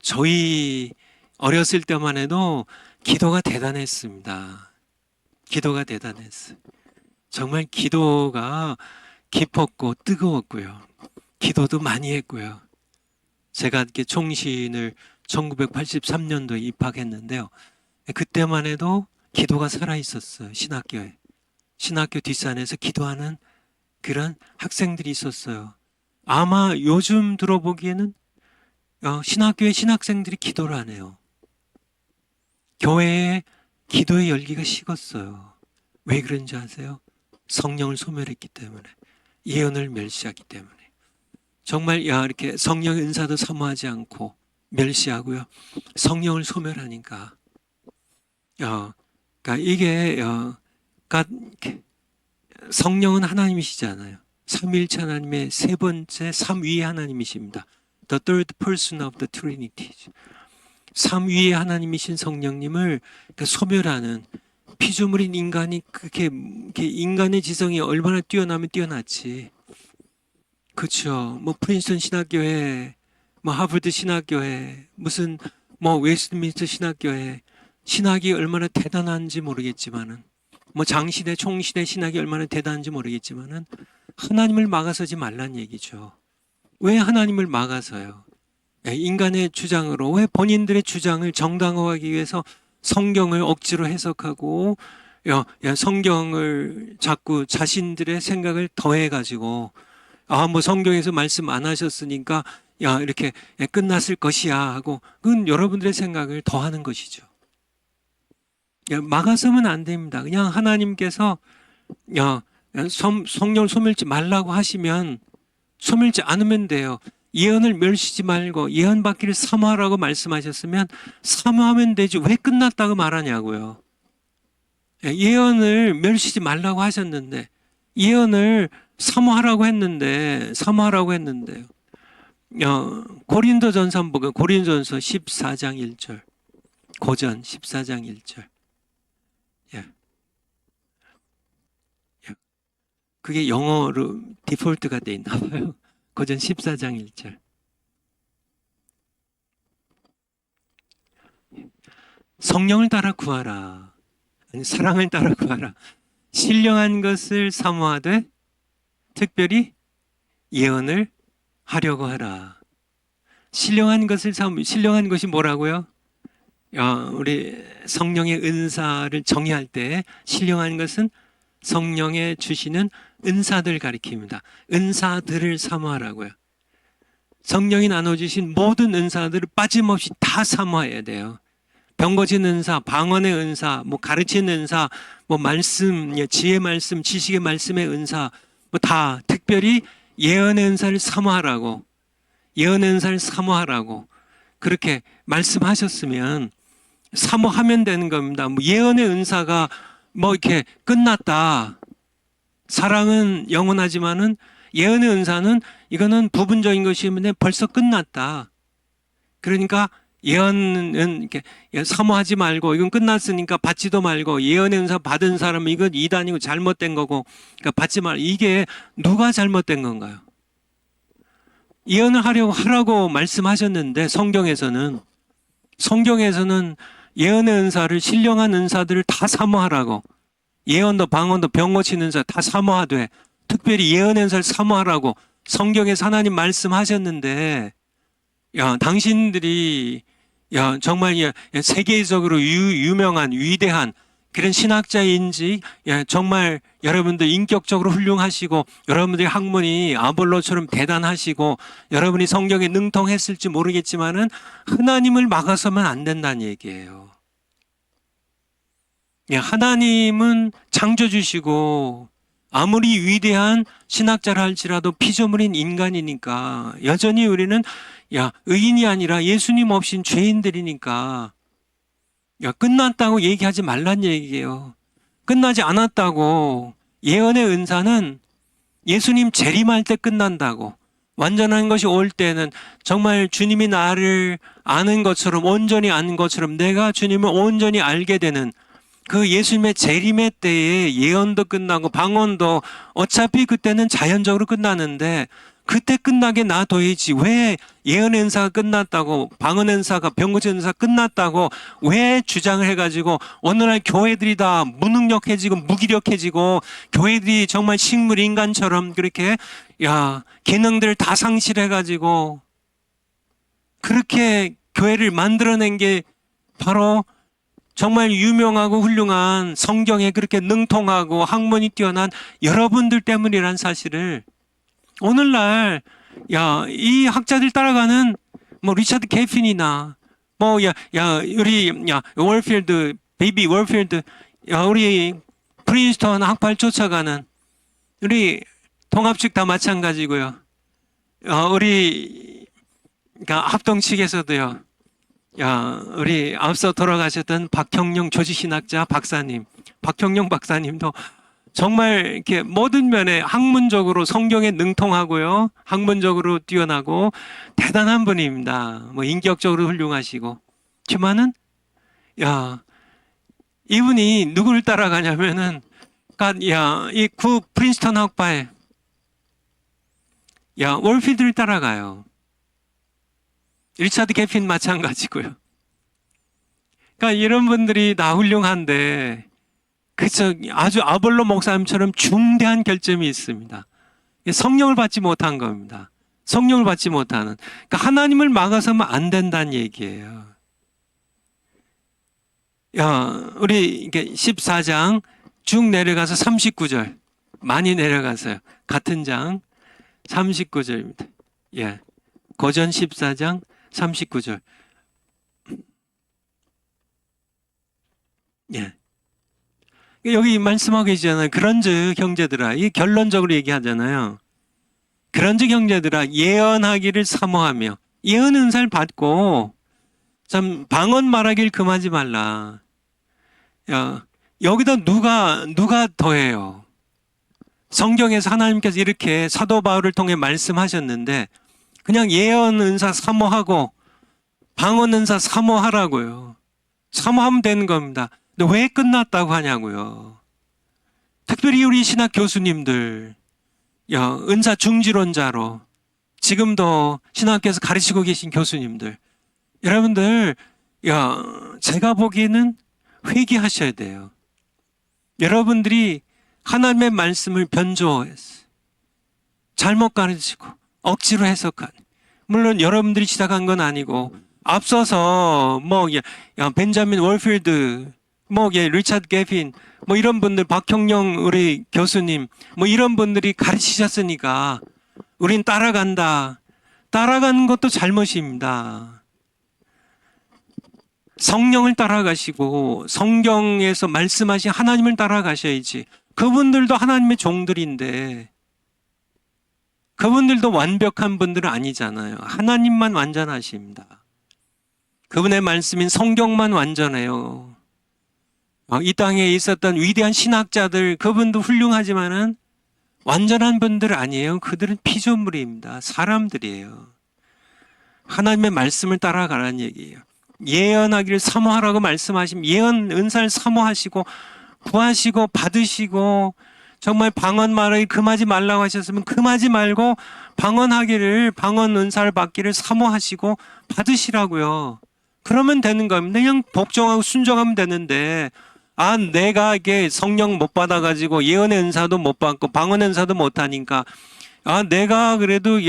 S1: 저희 어렸을 때만 해도 기도가 대단했습니다. 기도가 대단했어요. 정말 기도가 깊었고 뜨거웠고요. 기도도 많이 했고요. 제가 이렇게 총신을 1983년도에 입학했는데요. 그때만 해도 기도가 살아 있었어요. 신학교에. 신학교 뒷산에서 기도하는 그런 학생들이 있었어요. 아마 요즘 들어보기에는 신학교에 신학생들이 기도를 안 해요. 교회에 기도의 열기가 식었어요. 왜 그런지 아세요? 성령을 소멸했기 때문에, 예언을 멸시하기 때문에. 정말 이렇게 성령의 은사도 사모하지 않고 멸시하고요. 성령을 소멸하니까. 그러니까 이게 성령은 하나님이시잖아요. 삼위일체 하나님의 세 번째 삼위의 하나님이십니다. The third person of the Trinity. 삼위의 하나님이신 성령님을 소멸하는, 피조물인 인간이 그렇게 인간의 지성이 얼마나 뛰어나면 뛰어났지. 그렇죠. 뭐 프린스턴 신학교회, 뭐 하버드 신학교회, 무슨 뭐 웨스트민스터 신학교회, 신학이 얼마나 대단한지 모르겠지만은, 뭐 장시대 총시대 신학이 얼마나 대단한지 모르겠지만은 하나님을 막아서지 말란 얘기죠. 왜 하나님을 막아서요? 인간의 주장으로, 왜 본인들의 주장을 정당화하기 위해서 성경을 억지로 해석하고 성경을 자꾸 자신들의 생각을 더해가지고, 뭐 성경에서 말씀 안 하셨으니까 이렇게 끝났을 것이야 하고, 그건 여러분들의 생각을 더하는 것이죠. 막아서면 안 됩니다. 그냥 하나님께서 성령을 소멸치 말라고 하시면 소멸치 않으면 돼요. 예언을 멸시지 말고 예언받기를 사모하라고 말씀하셨으면 사모하면 되지 왜 끝났다고 말하냐고요. 예언을 멸시지 말라고 하셨는데, 예언을 사모하라고 했는데요. 고린도전서 한번 보고, 고린도전서 14장 1절, 고전 14장 1절. 그게 영어로 디폴트가 돼 있나 봐요. 고전 14장 1절. 성령을 따라 구하라. 아니, 사랑을 따라 구하라. 신령한 것을 사모하되 특별히 예언을 하려고 하라. 신령한 것이 뭐라고요? 우리 성령의 은사를 정의할 때 신령한 것은 성령의 주시는 은사들 가리킵니다. 은사들을 사모하라고요. 성령이 나눠주신 모든 은사들을 빠짐없이 다 사모해야 돼요. 병 고치는 은사, 방언의 은사, 뭐 가르치는 은사, 뭐 말씀, 지혜 말씀, 지식의 말씀의 은사, 뭐 다 특별히 예언의 은사를 사모하라고, 예언의 은사를 사모하라고 그렇게 말씀하셨으면 사모하면 되는 겁니다. 뭐 예언의 은사가 뭐 이렇게 끝났다. 사랑은 영원하지만은 예언의 은사는 이거는 부분적인 것이면 벌써 끝났다. 그러니까 예언은 이렇게 사모하지 말고, 이건 끝났으니까 받지도 말고, 예언의 은사 받은 사람은 이건 이단이고 잘못된 거고, 그러니까 받지 말고. 이게 누가 잘못된 건가요? 예언을 하라고 말씀하셨는데 성경에서는 예언의 은사를 신령한 은사들을 다 사모하라고, 예언도 방언도 병 고치는 은사 다 사모하되 특별히 예언의 은사를 사모하라고 성경에서 하나님 말씀하셨는데, 당신들이 정말 세계적으로 유명한 위대한 그런 신학자인지, 정말 여러분들 인격적으로 훌륭하시고 여러분들의 학문이 아볼로처럼 대단하시고 여러분이 성경에 능통했을지 모르겠지만은 하나님을 막아서면 안 된다는 얘기예요. 하나님은 창조주시고 아무리 위대한 신학자라 할지라도 피조물인 인간이니까 여전히 우리는 의인이 아니라 예수님 없인 죄인들이니까 끝났다고 얘기하지 말란 얘기예요. 끝나지 않았다고. 예언의 은사는 예수님 재림할 때 끝난다고. 완전한 것이 올 때는 정말 주님이 나를 아는 것처럼, 온전히 아는 것처럼 내가 주님을 온전히 알게 되는 그 예수님의 재림의 때에 예언도 끝나고 방언도 어차피 그때는 자연적으로 끝나는데 그때 끝나게 놔둬야지. 왜 예언의 은사가 끝났다고, 방언의 은사가, 병 고치는 은사가 끝났다고 왜 주장을 해가지고 오늘날 교회들이 다 무능력해지고 무기력해지고 교회들이 정말 식물 인간처럼 그렇게 기능들을 다 상실해가지고 그렇게 교회를 만들어낸 게 바로 정말 유명하고 훌륭한 성경에 그렇게 능통하고 학문이 뛰어난 여러분들 때문이란 사실을 오늘날 이 학자들 따라가는 리차드 개핀이나 우리 월필드, 베이비 월필드, 우리 프린스턴 학파를 쫓아가는 우리 통합 측 다 마찬가지고요. 우리 합동 측에서도요. 우리 앞서 돌아가셨던 박형룡 조지신학자 박사님, 박형룡 박사님도 정말 이렇게 모든 면에 학문적으로 성경에 능통하고요, 학문적으로 뛰어나고 대단한 분입니다. 인격적으로 훌륭하시고, 지만은 이분이 누구를 따라가냐면은 이 구 프린스턴 학파에 월필드를 따라가요. 리차드 개핀 마찬가지고요. 그러니까 이런 분들이 다 훌륭한데 그쵸, 아주 아볼로 목사님처럼 중대한 결점이 있습니다. 성령을 받지 못한 겁니다. 성령을 받지 못하는. 그러니까 하나님을 막아서면 안 된다는 얘기예요. 우리 14장 쭉 내려가서 39절, 많이 내려가서요. 같은 장 39절입니다. 고전 14장 39절. 여기 말씀하고 계시잖아요. 그런즉 형제들아, 이 결론적으로 얘기하잖아요. 그런즉 형제들아, 예언하기를 사모하며 예언 은사를 받고 참 방언 말하길 금하지 말라. 여기다 누가 더해요? 성경에서 하나님께서 이렇게 사도 바울을 통해 말씀하셨는데 그냥 예언 은사 사모하고 방언 은사 사모하라고요. 사모하면 되는 겁니다. 근데 왜 끝났다고 하냐고요. 특별히 우리 신학 교수님들, 은사 중지론자로 지금도 신학교에서 가르치고 계신 교수님들, 여러분들, 제가 보기에는 회개하셔야 돼요. 여러분들이 하나님의 말씀을 변조해서 잘못 가르치고 억지로 해석한, 물론 여러분들이 시작한 건 아니고 앞서서 벤자민 월필드, 리차드 개핀, 이런 분들, 박형룡 우리 교수님, 이런 분들이 가르치셨으니까 우린 따라간다. 따라가는 것도 잘못입니다. 성령을 따라가시고 성경에서 말씀하신 하나님을 따라가셔야지. 그분들도 하나님의 종들인데 그분들도 완벽한 분들은 아니잖아요. 하나님만 완전하십니다. 그분의 말씀인 성경만 완전해요. 이 땅에 있었던 위대한 신학자들, 그분도 훌륭하지만은 완전한 분들 아니에요. 그들은 피조물입니다. 사람들이에요. 하나님의 말씀을 따라가라는 얘기예요. 예언하기를 사모하라고 말씀하시면 예언 은사를 사모하시고 구하시고 받으시고 정말 방언 말을 금하지 말라고 하셨으면 금하지 말고 방언하기를, 방언 은사를 받기를 사모하시고 받으시라고요. 그러면 되는 겁니다. 그냥 복종하고 순종하면 되는데, 아, 내가 이게 성령 못 받아가지고 예언의 은사도 못 받고 방언 은사도 못 하니까, 아, 내가 그래도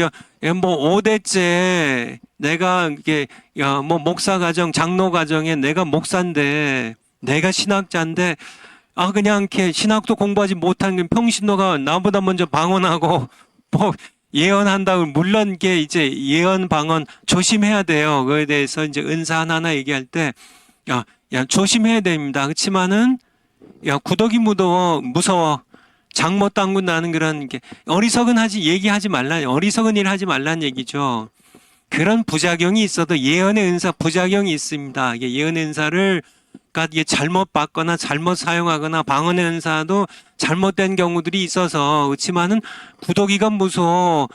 S1: 뭐 5대째 내가 이게 뭐 목사 가정, 장로 가정에 내가 목사인데, 내가 신학자인데, 아, 그냥 이렇게 신학도 공부하지 못한 평신도가 나보다 먼저 방언하고 뭐 예언한다고. 물론 이게 이제 예언 방언 조심해야 돼요. 그거에 대해서 이제 은사 하나하나 얘기할 때 조심해야 됩니다. 그렇지만은 구더기 무서워. 장 못 담근다는 그런 게 어리석은 얘기하지 말라, 어리석은 일 하지 말라는 얘기죠. 그런 부작용이 있어도 예언의 은사 부작용이 있습니다. 이게 예언의 은사를 이게 잘못 받거나 잘못 사용하거나 방언의 은사도 잘못된 경우들이 있어서. 그렇지만은 구더기가 무서워,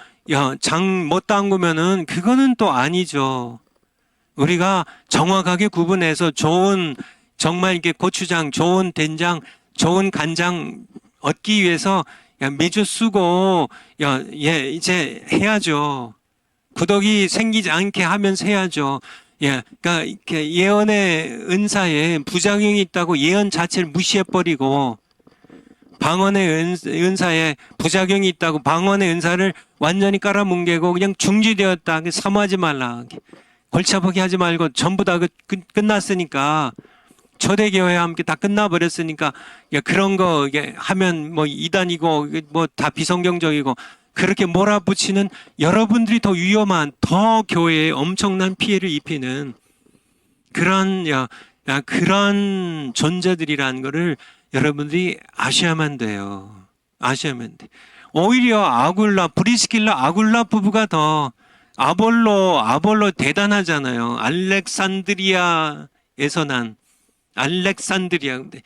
S1: 장 못 담그면은 그거는 또 아니죠. 우리가 정확하게 구분해서 좋은, 정말 이게 고추장, 좋은 된장, 좋은 간장 얻기 위해서 매주 쓰고 이제 해야죠. 구더기 생기지 않게 하면서 해야죠. 그러니까 이렇게 예언의 은사에 부작용이 있다고 예언 자체를 무시해버리고, 방언의 은사에 부작용이 있다고 방언의 은사를 완전히 깔아뭉개고 그냥 중지되었다, 사모하지 말라, 골차보기 하지 말고 전부 다 끝났으니까, 초대교회와 함께 다 끝나버렸으니까 그런 거 하면 뭐 이단이고 뭐 다 비성경적이고 그렇게 몰아붙이는 여러분들이 더 위험한, 더 교회에 엄청난 피해를 입히는 그런 그런 존재들이라는 거를 여러분들이 아셔야만 돼요. 아셔야만 돼. 오히려 브리스길라 아굴라 부부가 더, 아볼로 대단하잖아요. 알렉산드리아에서 난, 알렉산드리아, 근데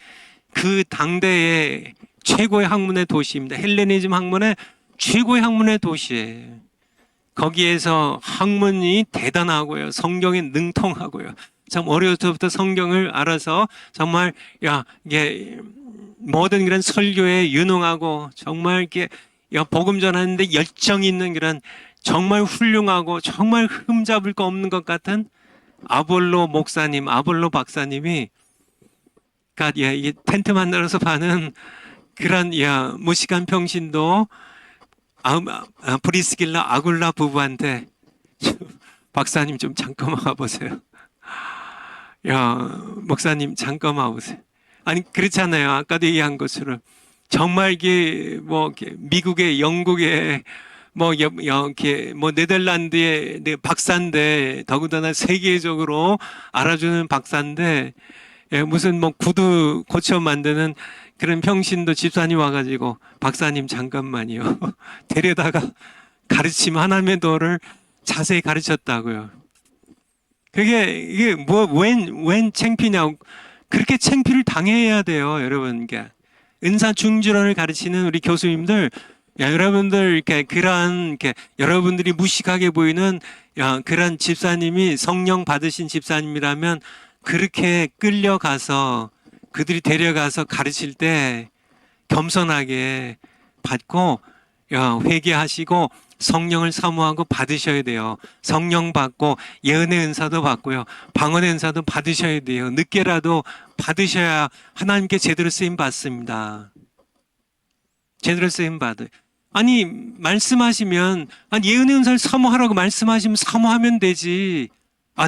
S1: 그 당대의 최고의 학문의 도시입니다. 헬레니즘 학문의 최고의 학문의 도시예요. 거기에서 학문이 대단하고요, 성경에 능통하고요, 참 어려서부터 성경을 알아서 정말 이게 모든 그런 설교에 유능하고, 정말 이렇게 복음 전하는데 열정 있는 그런 정말 훌륭하고 정말 흠잡을 거 없는 것 같은 아볼로 박사님이 이 텐트 만들어서 파는 그런 무식한 평신도 브리스길라 아굴라 부부한테 박사님 좀 잠깐만 와보세요. 목사님 잠깐만 와보세요. 아니 그렇잖아요. 아까도 얘기한 것처럼 정말 이게 뭐 미국의, 영국의, 뭐 네덜란드의 박사인데, 더군다나 세계적으로 알아주는 박사인데, 무슨 뭐 구두 고쳐 만드는 그런 평신도 집사님 와가지고 박사님 잠깐만요. 데려다가 가르침, 하나님의 도를 자세히 가르쳤다고요. 이게 웬 창피냐고. 그렇게 창피를 당해야 돼요, 여러분. 은사 중지론을 가르치는 우리 교수님들, 여러분들 그런 여러분들이 무식하게 보이는 그런 집사님이 성령 받으신 집사님이라면 그렇게 끌려가서 그들이 데려가서 가르칠 때 겸손하게 받고 회개하시고 성령을 사모하고 받으셔야 돼요. 성령 받고 예언의 은사도 받고요, 방언의 은사도 받으셔야 돼요. 늦게라도 받으셔야 하나님께 제대로 쓰임 받습니다. 제대로 쓰임 받아요. 아니 말씀하시면, 예언의 은사를 사모하라고 말씀하시면 사모하면 되지.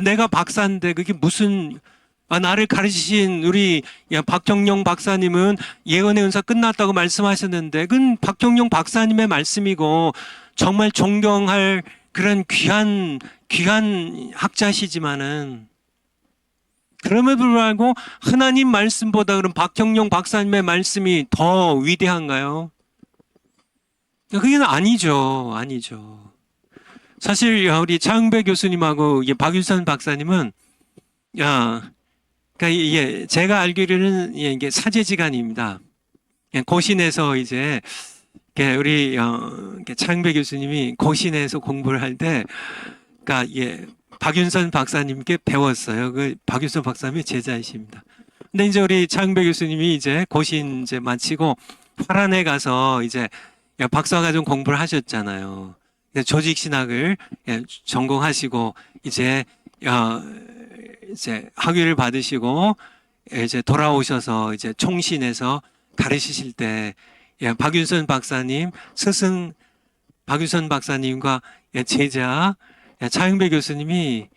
S1: 내가 박사인데 그게 무슨, 나를 가르치신 우리 박정용 박사님은 예언의 은사 끝났다고 말씀하셨는데, 그건 박정용 박사님의 말씀이고 정말 존경할 그런 귀한 학자시지만은, 그럼에도 불구하고 하나님 말씀보다 그럼 박정용 박사님의 말씀이 더 위대한가요? 그게 아니죠. 사실 우리 차흥배 교수님하고 박윤선 박사님은 그러니까 제가 알기로는 이게 사제지간입니다. 고신에서 이제 우리 차흥배 교수님이 고신에서 공부를 할 때, 박윤선 박사님께 배웠어요. 그 박윤선 박사님이 제자이십니다. 근데 이제 우리 차흥배 교수님이 이제 고신 이제 마치고 파란에 가서 이제 박사과정 공부를 하셨잖아요. 조직 신학을 전공하시고 이제 이제 학위를 받으시고 이제 돌아오셔서 이제 총신에서 가르치실 때 박윤선 박사님 스승 박윤선 박사님과 제자 차영배 교수님이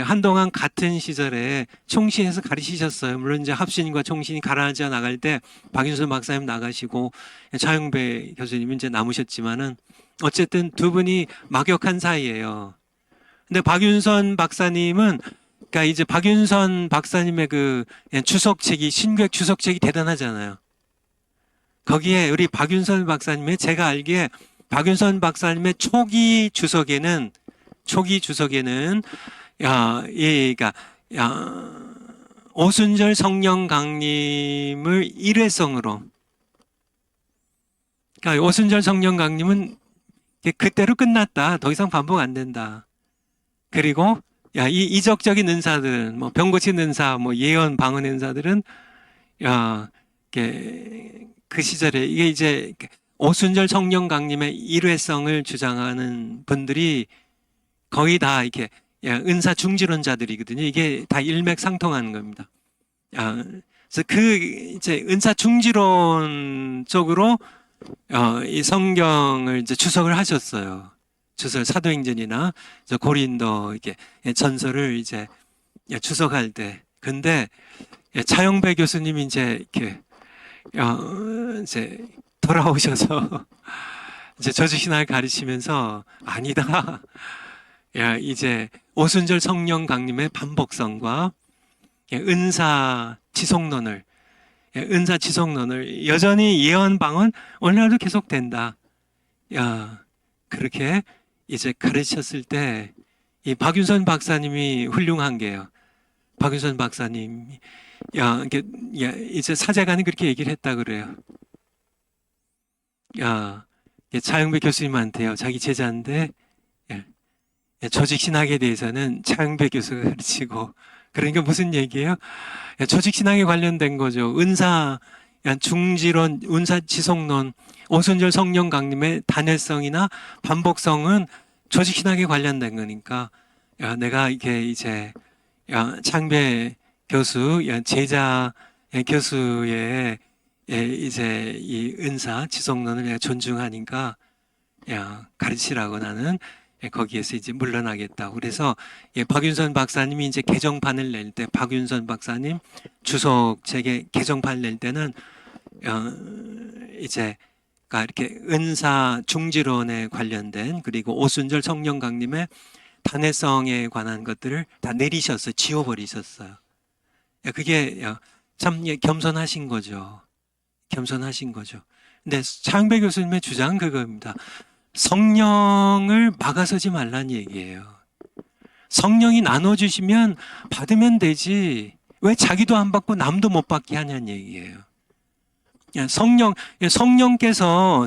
S1: 한동안 같은 시절에 총신에서 가르치셨어요. 물론 이제 합신과 총신이 가라앉아 나갈 때 박윤선 박사님 나가시고 차영배 교수님이 이제 남으셨지만은 어쨌든 두 분이 막역한 사이예요. 근데 박윤선 박사님은 그러니까 이제 박윤선 박사님의 그 주석책이 신교육 주석책이 대단하잖아요. 거기에 우리 박윤선 박사님의 제가 알기에 박윤선 박사님의 초기 주석에는 그러니까 오순절 성령 강림을 일회성으로 그러니까 오순절 성령 강림은 그때로 끝났다. 더 이상 반복 안 된다. 그리고 이 이적적인 은사들은 뭐 병 고치는 은사, 뭐 예언, 방언 은사들은 그 시절에 이게 이제 오순절 성령 강림의 일회성을 주장하는 분들이 거의 다 이렇게 은사 중지론자들이거든요. 이게 다 일맥상통하는 겁니다. 그래서 그 이제 은사 중지론 쪽으로 이 성경을 이제 주석을 하셨어요. 주석 사도행전이나 고린도 이렇게 전설을 이제 주석할 때. 근데 차영배 교수님이 이제 이렇게 이제 돌아오셔서 이제 저주신학을 가르치면서 아니다. 이제 오순절 성령 강림의 반복성과 은사 지속론을 여전히 예언 방언 오늘날도 계속된다. 그렇게 이제 가르쳤을 때 이 박윤선 박사님이 훌륭한 게요. 박윤선 박사님이 이제 사제관이 그렇게 얘기를 했다 그래요. 차영배 교수님한테요. 자기 제자인데 조직 신학에 대해서는 차영배 교수가 가르치고 그러니까 무슨 얘기예요? 조직 신학에 관련된 거죠. 은사 중지론, 은사 지속론, 오순절 성령 강림의 단회성이나 반복성은 조직 신학에 관련된 거니까 내가 이게 이제 창배 교수 제자 교수의 이제 이 은사 지속론을 내가 존중하니까 가르치라고 나는 거기에서 이제 물러나겠다고. 그래서 박윤선 박사님이 이제 개정판을 낼 때 박윤선 박사님 주석책에 개정판을 낼 때는 이제 이렇게 은사 중지론에 관련된 그리고 오순절 성령 강림의 단회성에 관한 것들을 다 내리셨어요. 지워버리셨어요. 그게 참 겸손하신 거죠. 겸손하신 거죠. 근데 차영배 교수님의 주장은 그겁니다. 성령을 막아서지 말란 얘기예요. 성령이 나눠주시면 받으면 되지 왜 자기도 안 받고 남도 못 받게 하냐는 얘기예요. 성령께서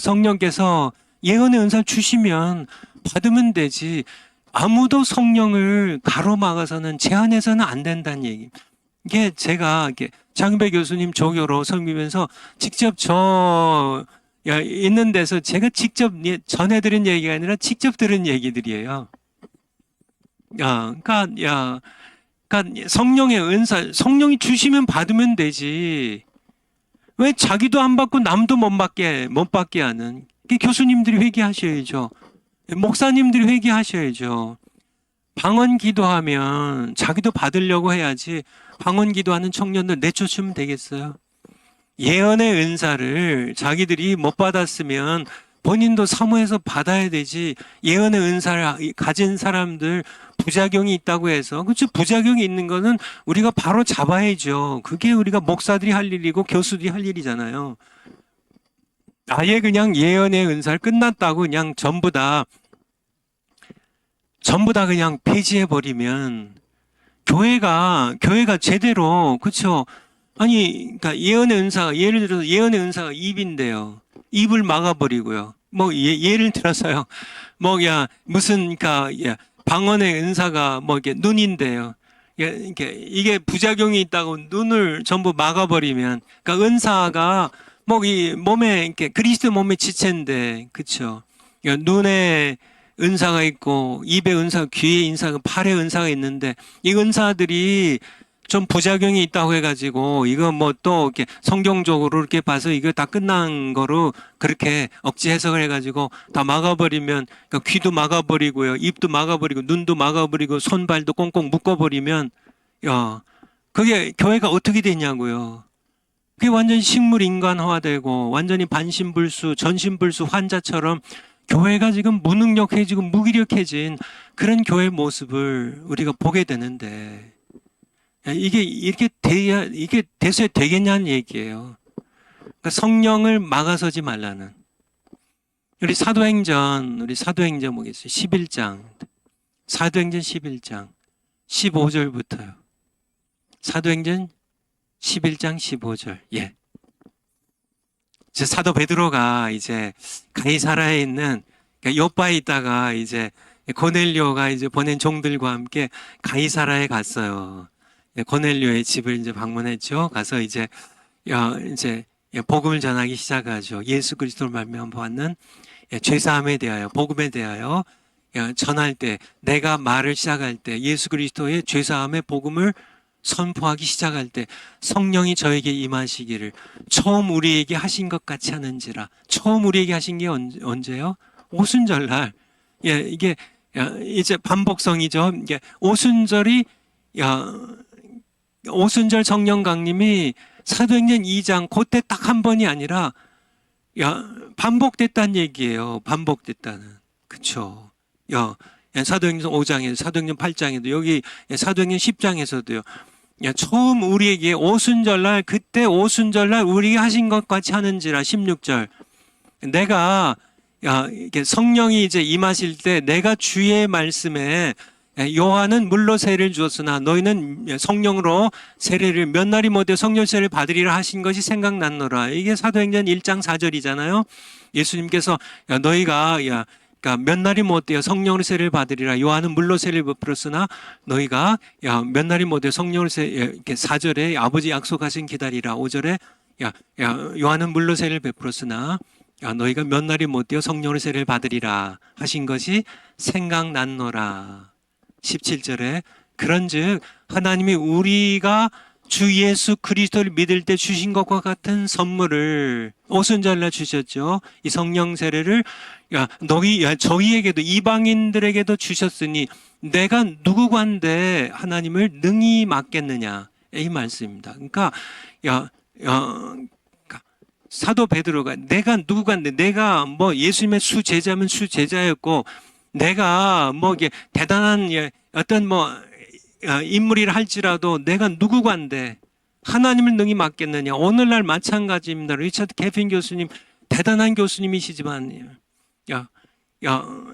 S1: 예언의 은사를 주시면 받으면 되지 아무도 성령을 가로막아서는 제한해서는 안 된다는 얘기. 이게 제가 장배 교수님 조교로 섬기면서 직접 있는 데서 제가 직접 전해드린 얘기가 아니라 직접 들은 얘기들이에요. 그러니까 성령의 은사, 성령이 주시면 받으면 되지. 왜 자기도 안 받고 남도 못 받게 하는? 교수님들이 회개하셔야죠. 목사님들이 회개하셔야죠. 방언 기도하면 자기도 받으려고 해야지. 방언 기도하는 청년들 내쫓으면 되겠어요. 예언의 은사를 자기들이 못 받았으면 본인도 사모해서 받아야 되지. 예언의 은사를 가진 사람들 부작용이 있다고 해서 그렇죠. 부작용이 있는 거는 우리가 바로 잡아야죠. 그게 우리가 목사들이 할 일이고 교수들이 할 일이잖아요. 아예 그냥 예언의 은사를 끝났다고 그냥 전부 다 그냥 폐지해 버리면 교회가 제대로 그렇죠. 아니 그러니까 예언의 은사가 예를 들어서 예언의 은사가 입인데요. 입을 막아버리고요. 뭐 예를 들어서요. 무슨 그러니까 방언의 은사가 이게 눈인데요. 이게 부작용이 있다고 눈을 전부 막아버리면 그러니까 은사가 뭐 이 몸에 이렇게 그리스도 몸의 지체인데, 그렇죠? 눈에 은사가 있고 입에 은사, 귀에 은사가, 팔에 은사가 있는데 이 은사들이 좀 부작용이 있다고 해가지고 이거 뭐 또 이렇게 성경적으로 이렇게 봐서 이거 다 끝난 거로 그렇게 억지 해석을 해가지고 다 막아버리면, 그러니까 귀도 막아버리고요, 입도 막아버리고, 눈도 막아버리고, 손발도 꽁꽁 묶어버리면, 야, 그게 교회가 어떻게 되냐고요. 그게 완전히 식물 인간화되고 완전히 반신불수, 전신불수 환자처럼 교회가 지금 무능력해지고 무기력해진 그런 교회 모습을 우리가 보게 되는데, 이게 이렇게 돼야, 이게 돼서 되겠냐는 얘기예요. 그러니까 성령을 막아서지 말라는. 우리 사도행전 보겠어요. 11장. 사도행전 11장 15절부터요. 사도행전 11장 15절. 예. 이제 사도 베드로가 이제 가이사라에 있는, 그러니까 요바에 있다가 이제 고넬료가 이제 보낸 종들과 함께 가이사라에 갔어요. 고넬료의 집을 이제 방문했죠. 가서 이제 복음을 전하기 시작하죠. 예수 그리스도를 말미암아 받는 죄사함에 대하여, 복음에 대하여 전할 때, 내가 말을 시작할 때, 예수 그리스도의 죄사함의 복음을 선포하기 시작할 때 성령이 저에게 임하시기를 처음 우리에게 하신 것 같이 하는지라. 처음 우리에게 하신 게 언제요? 오순절날. 예, 이게 이제 반복성이죠. 이게 오순절 성령 강림이 사도행전 2장 그때 딱 한 번이 아니라 반복됐다는 얘기예요. 반복됐다는. 그쵸? 사도행전 5장에도, 사도행전 8장에도, 여기 사도행전 10장에서도요. 처음 우리에게 오순절날, 그때 오순절날 우리에게 하신 것 같이 하는지라. 16절. 내가 이렇게 성령이 이제 임하실 때 내가 주의 말씀에, 요한은 물로 세례를 주었으나 너희는 성령으로 세례를, 몇 날이 못해 성령 세례를 받으리라 하신 것이 생각났노라. 이게 사도행전 1장 4절이잖아요. 예수님께서 너희가 그러니까 몇 날이 못되어 성령으로 세례를 받으리라. 요한은 물로 세례를 베풀었으나 너희가 몇 날이 못되어 성령으로 이렇게 4절에 아버지 약속하신 기다리라. 5절에 요한은 물로 세례를 베풀었으나 너희가 몇 날이 못되어 성령으로 세례를 받으리라 하신 것이 생각났노라. 17절에 그런즉 하나님이 우리가 주 예수 그리스도를 믿을 때 주신 것과 같은 선물을 오순절날 주셨죠. 이 성령 세례를 저희에게도, 이방인들에게도 주셨으니 내가 누구관데 하나님을 능히 맡겠느냐, 이 말씀입니다. 그러니까 사도 베드로가 내가 누구관데, 내가 뭐 예수님의 수제자면 수제자였고, 내가 뭐 이게 대단한 어떤 인물이라 할지라도 내가 누구관데 하나님을 능히 맡겠느냐. 오늘날 마찬가지입니다. 리처드 개핀 교수님, 대단한 교수님이시지만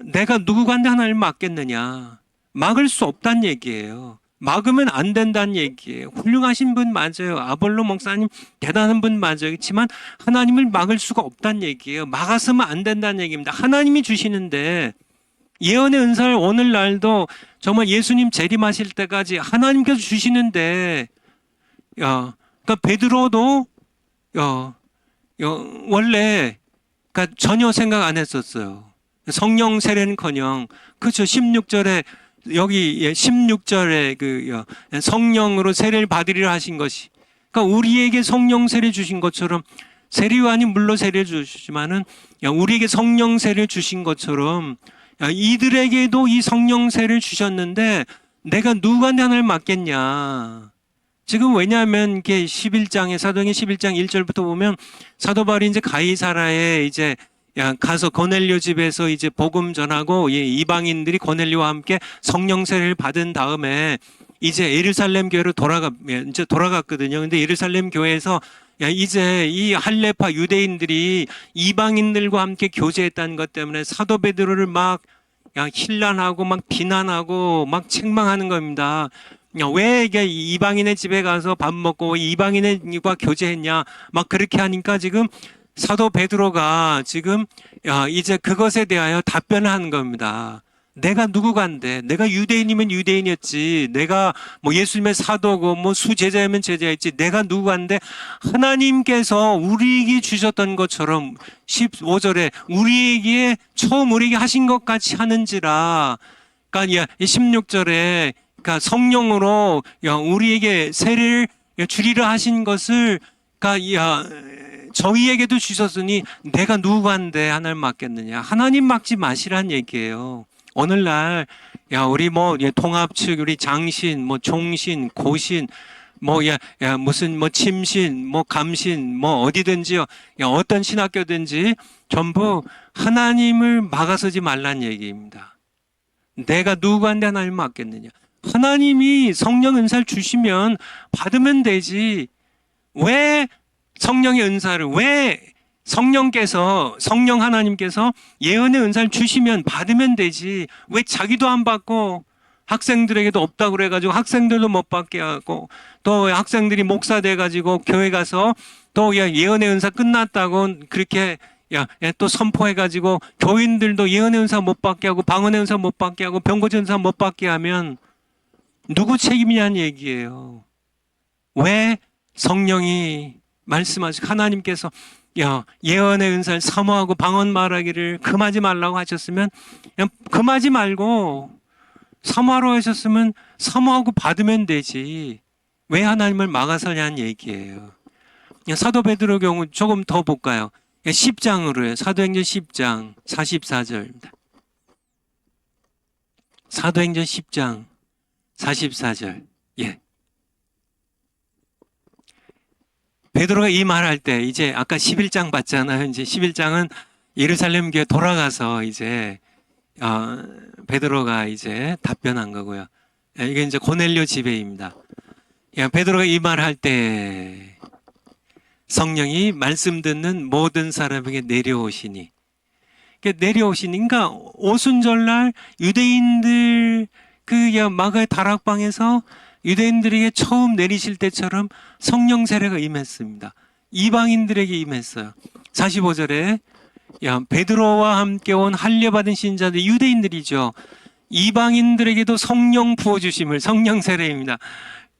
S1: 내가 누구관데 하나님을 맡겠느냐. 막을 수 없다는 얘기예요. 막으면 안 된다는 얘기예요. 훌륭하신 분 맞아요. 아볼로 목사님 대단한 분 맞아요. 그렇지만 하나님을 막을 수가 없다는 얘기예요. 막아서는 안 된다는 얘기입니다. 하나님이 주시는데, 예언의 은사를 오늘날도 정말 예수님 재림하실 때까지 하나님께서 주시는데, 그러니까 베드로도 원래 그러니까 전혀 생각 안 했었어요. 성령 세례는커녕, 그렇죠. 16절에 여기 16절에 성령으로 세례를 받으리라 하신 것이, 그러니까 우리에게 성령 세례 주신 것처럼, 세례요한이 물로 세례 주시지만은 우리에게 성령 세례 주신 것처럼 이들에게도 이 성령 세례를 주셨는데 내가 누구한테 하나를 맡겠냐. 지금 왜냐하면 이게 11장에, 사도행전 11장 1절부터 보면 사도 바울이 이제 가이사라에 이제 가서 고넬료 집에서 이제 복음 전하고, 이방인들이 고넬료와 함께 성령 세례를 받은 다음에 이제 예루살렘 교회로 돌아갔거든요. 근데 예루살렘 교회에서 이제 이 할레파 유대인들이 이방인들과 함께 교제했다는 것 때문에 사도 베드로를 막 힐난하고 막 비난하고 막 책망하는 겁니다. 왜 이게 이방인의 집에 가서 밥 먹고 이방인과 교제했냐, 막 그렇게 하니까 지금 사도 베드로가 지금 이제 그것에 대하여 답변을 하는 겁니다. 내가 누구간데? 내가 유대인이면 유대인이었지. 내가 뭐 예수님의 사도고 뭐 수제자이면 제자였지. 내가 누구간데? 하나님께서 우리에게 주셨던 것처럼 15절에 우리에게 처음 우리에게 하신 것 같이 하는지라. 그러니까 16절에 그러니까 성령으로 우리에게 세례를 주리라 하신 것을 그러니까 저희에게도 주셨으니 내가 누구간데 하나님 맡겠느냐. 하나님 맡지 마시란 얘기예요. 오늘날 우리 뭐 통합 측 우리 장신 뭐 종신 고신 뭐 무슨 뭐 침신 뭐 감신 뭐 어디든지요. 어떤 신학교든지 전부 하나님을 막아서지 말란 얘기입니다. 내가 누구한테 하나님 맡겠느냐. 하나님이 성령 은사를 주시면 받으면 되지. 왜 성령의 은사를 왜 성령 하나님께서 예언의 은사를 주시면 받으면 되지. 왜 자기도 안 받고 학생들에게도 없다고 그래가지고 학생들도 못 받게 하고 또 학생들이 목사 돼가지고 교회 가서 또 예언의 은사 끝났다고 그렇게 또 선포해가지고 교인들도 예언의 은사 못 받게 하고 방언의 은사 못 받게 하고 병고치 은사 못 받게 하면 누구 책임이냐는 얘기예요. 왜 성령이 말씀하시고 하나님께서 예언의 은사를 사모하고 방언 말하기를 금하지 말라고 하셨으면 그냥 금하지 말고 사모하라고 하셨으면 사모하고 받으면 되지. 왜 하나님을 막아서냐는 얘기예요. 사도 베드로 경우 조금 더 볼까요? 10장으로요. 사도행전 10장 44절입니다. 사도행전 10장 44절. 베드로가 이 말할 때 이제 아까 11장 봤잖아요. 이제 11장은 예루살렘 교회 돌아가서 이제 베드로가 이제 답변한 거고요. 이게 이제 고넬료 지배입니다. 베드로가 이 말할 때 성령이 말씀 듣는 모든 사람에게 내려오시니. 내려오시니까 오순절날 유대인들 마가의 다락방에서 유대인들에게 처음 내리실 때처럼 성령 세례가 임했습니다. 이방인들에게 임했어요. 45절에 베드로와 함께 온 할례받은 신자들 유대인들이죠. 이방인들에게도 성령 부어주심을 성령 세례입니다.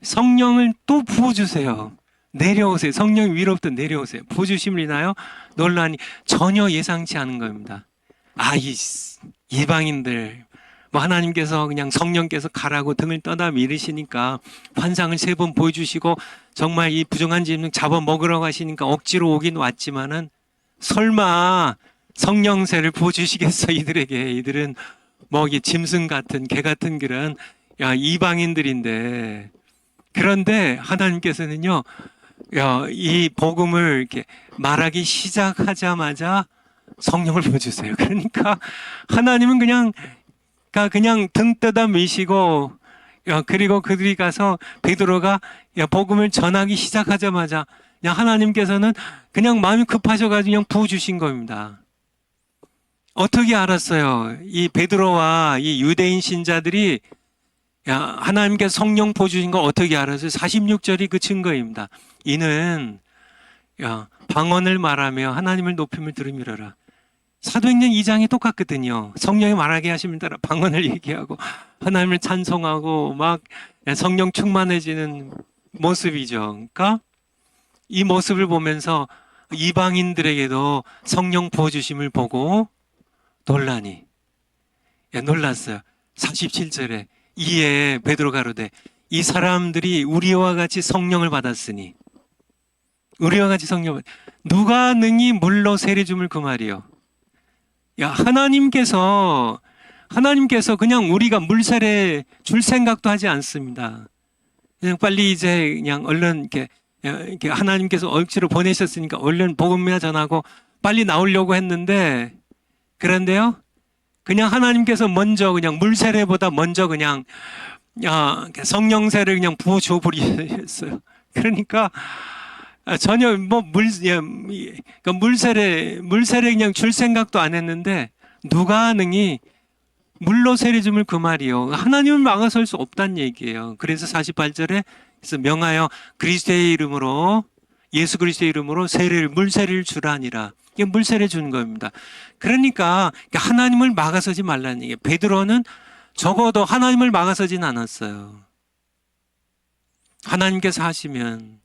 S1: 성령을 또 부어주세요. 내려오세요. 성령 위로부터 내려오세요. 부어주심을 인하여 논란이 전혀 예상치 않은 겁니다. 이 이방인들 뭐 하나님께서 그냥 성령께서 가라고 등을 떠다 밀으시니까 환상을 3번 보여주시고 정말 이 부정한 짐승 잡아먹으라고 하시니까 억지로 오긴 왔지만은 설마 성령세를 부어주시겠어 이들에게. 이들은 뭐 짐승 같은 개 같은 그런 이방인들인데 그런데 하나님께서는요 이 복음을 이렇게 말하기 시작하자마자 성령을 부어주세요. 그러니까 하나님은 그냥 등 뜯어 미시고 그리고 그들이 가서 베드로가 복음을 전하기 시작하자마자 그냥 하나님께서는 그냥 마음이 급하셔가지고 그냥 부어주신 겁니다. 어떻게 알았어요? 이 베드로와 이 유대인 신자들이 하나님께서 성령 부어주신 거 어떻게 알았어요? 46절이 그 증거입니다. 이는 방언을 말하며 하나님을 높임을 들으미러라. 사도행전 2장이 똑같거든요. 성령이 말하게 하시면 따라 방언을 얘기하고 하나님을 찬송하고 막 성령 충만해지는 모습이죠. 그러니까 이 모습을 보면서 이방인들에게도 성령 부어주심을 보고 놀라니 놀랐어요. 47절에 이에 베드로가 가로되 이 사람들이 우리와 같이 성령을 받았으니 우리와 같이 성령을 누가 능히 물로 세례 줌을 그 말이요. 하나님께서 그냥 우리가 물세례 줄 생각도 하지 않습니다. 그냥 빨리 이제 그냥 얼른 이렇게 하나님께서 억지로 보내셨으니까 얼른 복음이나 전하고 빨리 나오려고 했는데 그런데요. 그냥 하나님께서 먼저 그냥 물세례보다 먼저 그냥 성령세를 그냥 부어줘 버리셨어요. 그러니까 전혀 물세례 그냥 줄 생각도 안 했는데 누가 능히 물로 세례 줌을 그 말이요. 하나님을 막아설 수 없다는 얘기예요. 그래서 48절에 명하여 그리스도의 이름으로 예수 그리스도의 이름으로 물세례를 주라니라. 이게 물세례 주는 겁니다. 그러니까 하나님을 막아서지 말라는 얘기예요. 베드로는 적어도 하나님을 막아서진 않았어요. 하나님께서 하시면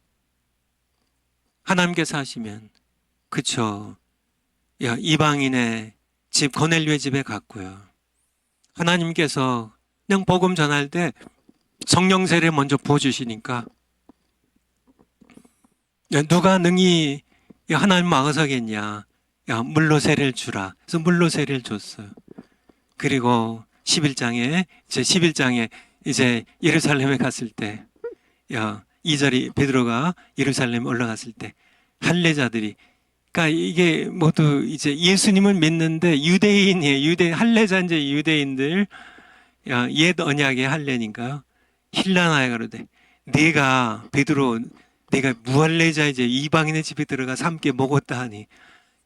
S1: 그쵸. 야, 이방인의 집 고넬료의 집에 갔고요. 하나님께서 그냥 복음 전할 때 성령 세례 먼저 부어주시니까 야, 누가 능히 하나님 막아서겠냐. 야, 물로 세례를 주라. 그래서 물로 세례를 줬어요. 그리고 11장에 이제 예루살렘에 갔을 때, 야, 2절이 베드로가 예루살렘에 올라갔을 때 할례자들이, 그러니까 이게 모두 이제 예수님을 믿는데 유대인이에요. 할례자 이제 유대인들, 야, 옛 언약의 할례니까요. 힐라나야 그러대. 베드로, 내가 무할례자 이제 이방인의 집에 들어가서 함께 먹었다 하니.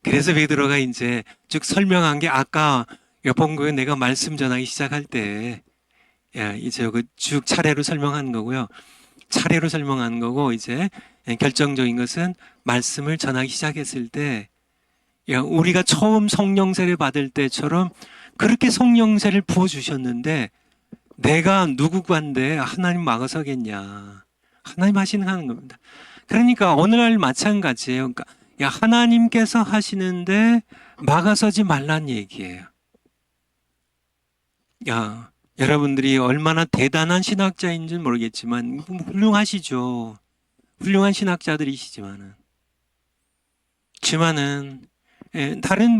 S1: 그래서 베드로가 이제 쭉 설명한 게 아까 본거에 내가 말씀 전하기 시작할 때, 야, 이제 쭉 차례로 설명한 거고요. 차례로 설명한 거고, 이제 결정적인 것은 말씀을 전하기 시작했을 때, 야, 우리가 처음 성령세를 받을 때처럼 그렇게 성령세를 부어주셨는데, 내가 누구간데 하나님 막아서겠냐. 하나님 하시는 겁니다. 그러니까 오늘날 마찬가지예요. 그러니까 야, 하나님께서 하시는데 막아서지 말란 얘기예요. 야, 여러분들이 얼마나 대단한 신학자인지는 모르겠지만 훌륭하시죠. 훌륭한 신학자들이시지만은 다른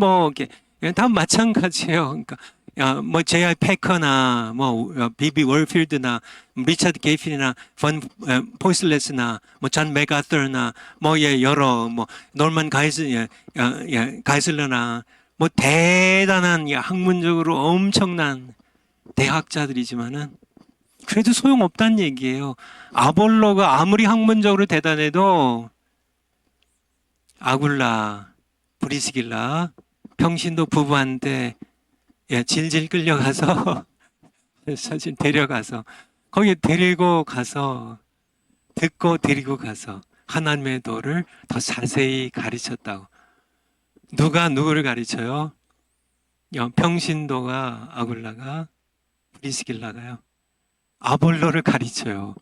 S1: 다 마찬가지예요. 그러니까 야, 뭐 J.I. 패커나 뭐 비비 월필드나 리차드 게이핀이나 펀 포이슬레스나 뭐 존 맥아더나 뭐 여러 뭐 놀만 가이슬러나 뭐 대단한 학문적으로 엄청난 대학자들이지만은 그래도 소용없다는 얘기예요. 아볼로가 아무리 학문적으로 대단해도 아굴라, 브리스길라, 평신도 부부한테 질질 끌려가서 사실 데려가서 거기에 데리고 가서 듣고 데리고 가서 하나님의 도를 더 자세히 가르쳤다고. 누가 누구를 가르쳐요? 평신도가 아굴라가 브리스길라가요. 아볼로를 가르쳐요.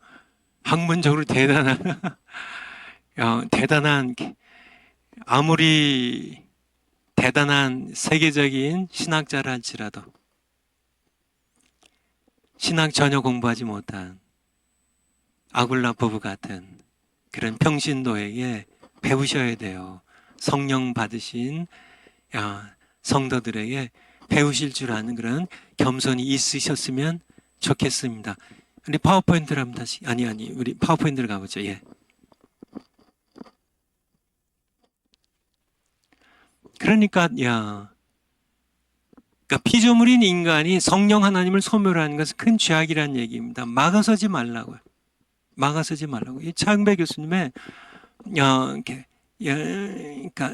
S1: 학문적으로 대단한 아무리 대단한 세계적인 신학자라 할지라도 신학 전혀 공부하지 못한 아굴라 부부 같은 그런 평신도에게 배우셔야 돼요. 성령 받으신 성도들에게 배우실 줄 아는 그런 겸손이 있으셨으면 좋겠습니다. 우리 파워포인트를 한번 다시 우리 파워포인트를 가보죠. 예. 그러니까 피조물인 인간이 성령 하나님을 소멸하는 것은 큰 죄악이라는 얘기입니다. 막아서지 말라고요. 이 차영배 교수님의 그러니까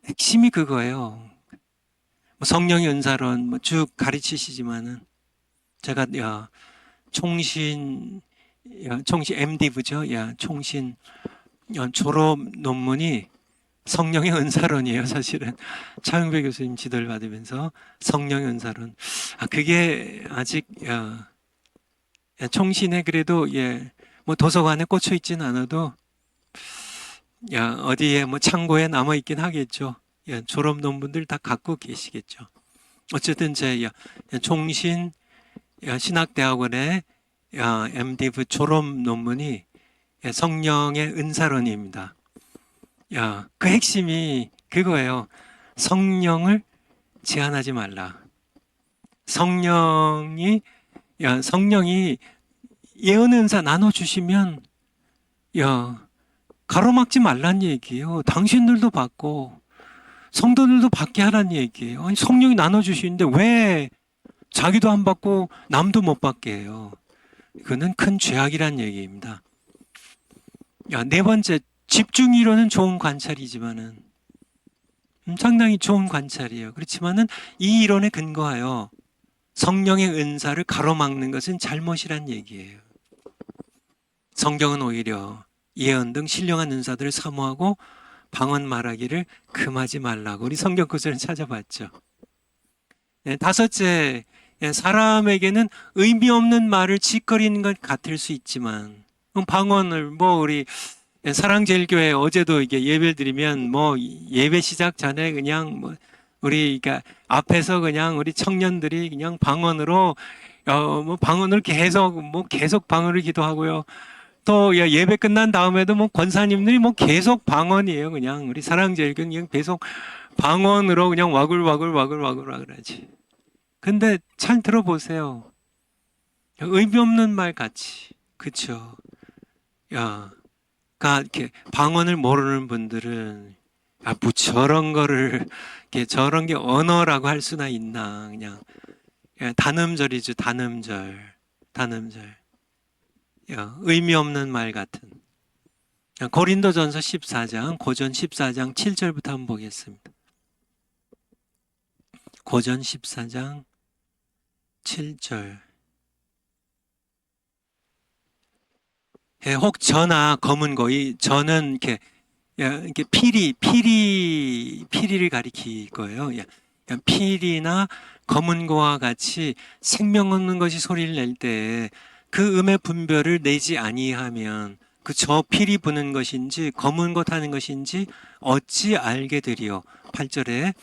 S1: 핵심이 그거예요. 성령의 은사론 쭉 가르치시지만은 제가 총신 MDiv죠. 총신 졸업 논문이 성령의 은사론이에요. 사실은 차영배 교수님 지도를 받으면서 성령의 은사론. 그게 아직 총신에 그래도 뭐 도서관에 꽂혀 있진 않아도 어디에 뭐 창고에 남아 있긴 하겠죠. 졸업 논문들 다 갖고 계시겠죠. 어쨌든 제 총신 신학대학원의 MDiv 졸업 논문이 성령의 은사론입니다. 그 핵심이 그거예요. 성령을 제한하지 말라. 성령이 예언의 은사 나눠주시면 가로막지 말란 얘기예요. 당신들도 받고 성도들도 받게 하란 얘기예요. 아니, 성령이 나눠주시는데 왜 자기도 안 받고 남도 못 받게 해요? 이거는 큰 죄악이란 얘기입니다. 네 번째, 집중 이론은 좋은 관찰이지만은 상당히 좋은 관찰이에요. 그렇지만은 이 이론에 근거하여 성령의 은사를 가로막는 것은 잘못이란 얘기예요. 성경은 오히려 예언 등 신령한 은사들을 사모하고 방언 말하기를 금하지 말라고 우리 성경 구절을 찾아봤죠. 다섯째, 사람에게는 의미 없는 말을 짓거리는 것 같을 수 있지만 방언을 우리 사랑제일교회 어제도 이게 예배를 드리면 예배 시작 전에 그냥 우리 그러니까 앞에서 그냥 우리 청년들이 그냥 방언으로 방언을 계속 방언을 기도하고요. 또 예배 끝난 다음에도 권사님들이 계속 방언이에요. 그냥 우리 사랑제일교는 그냥 계속 방언으로 그냥 와글와글 하지. 근데 잘 들어보세요. 의미 없는 말 같이, 그쵸? 이렇게 방언을 모르는 분들은 저런 거를 저런 게 언어라고 할 수나 있나 그냥 단음절이죠. 단음절. 의미 없는 말 같은. 고린도전서 14장 고전 14장 7절부터 한번 보겠습니다. 고전 14장 7절. 혹 저나 검은 거, 이 저는 이렇게 피리를 가리킬 거예요. 피리나 검은 거와 같이 생명 없는 것이 소리를 낼 때 그 음의 분별을 내지 아니하면 그 저 피리 부는 것인지 검은 것 하는 것인지 어찌 알게 되리요. 8절에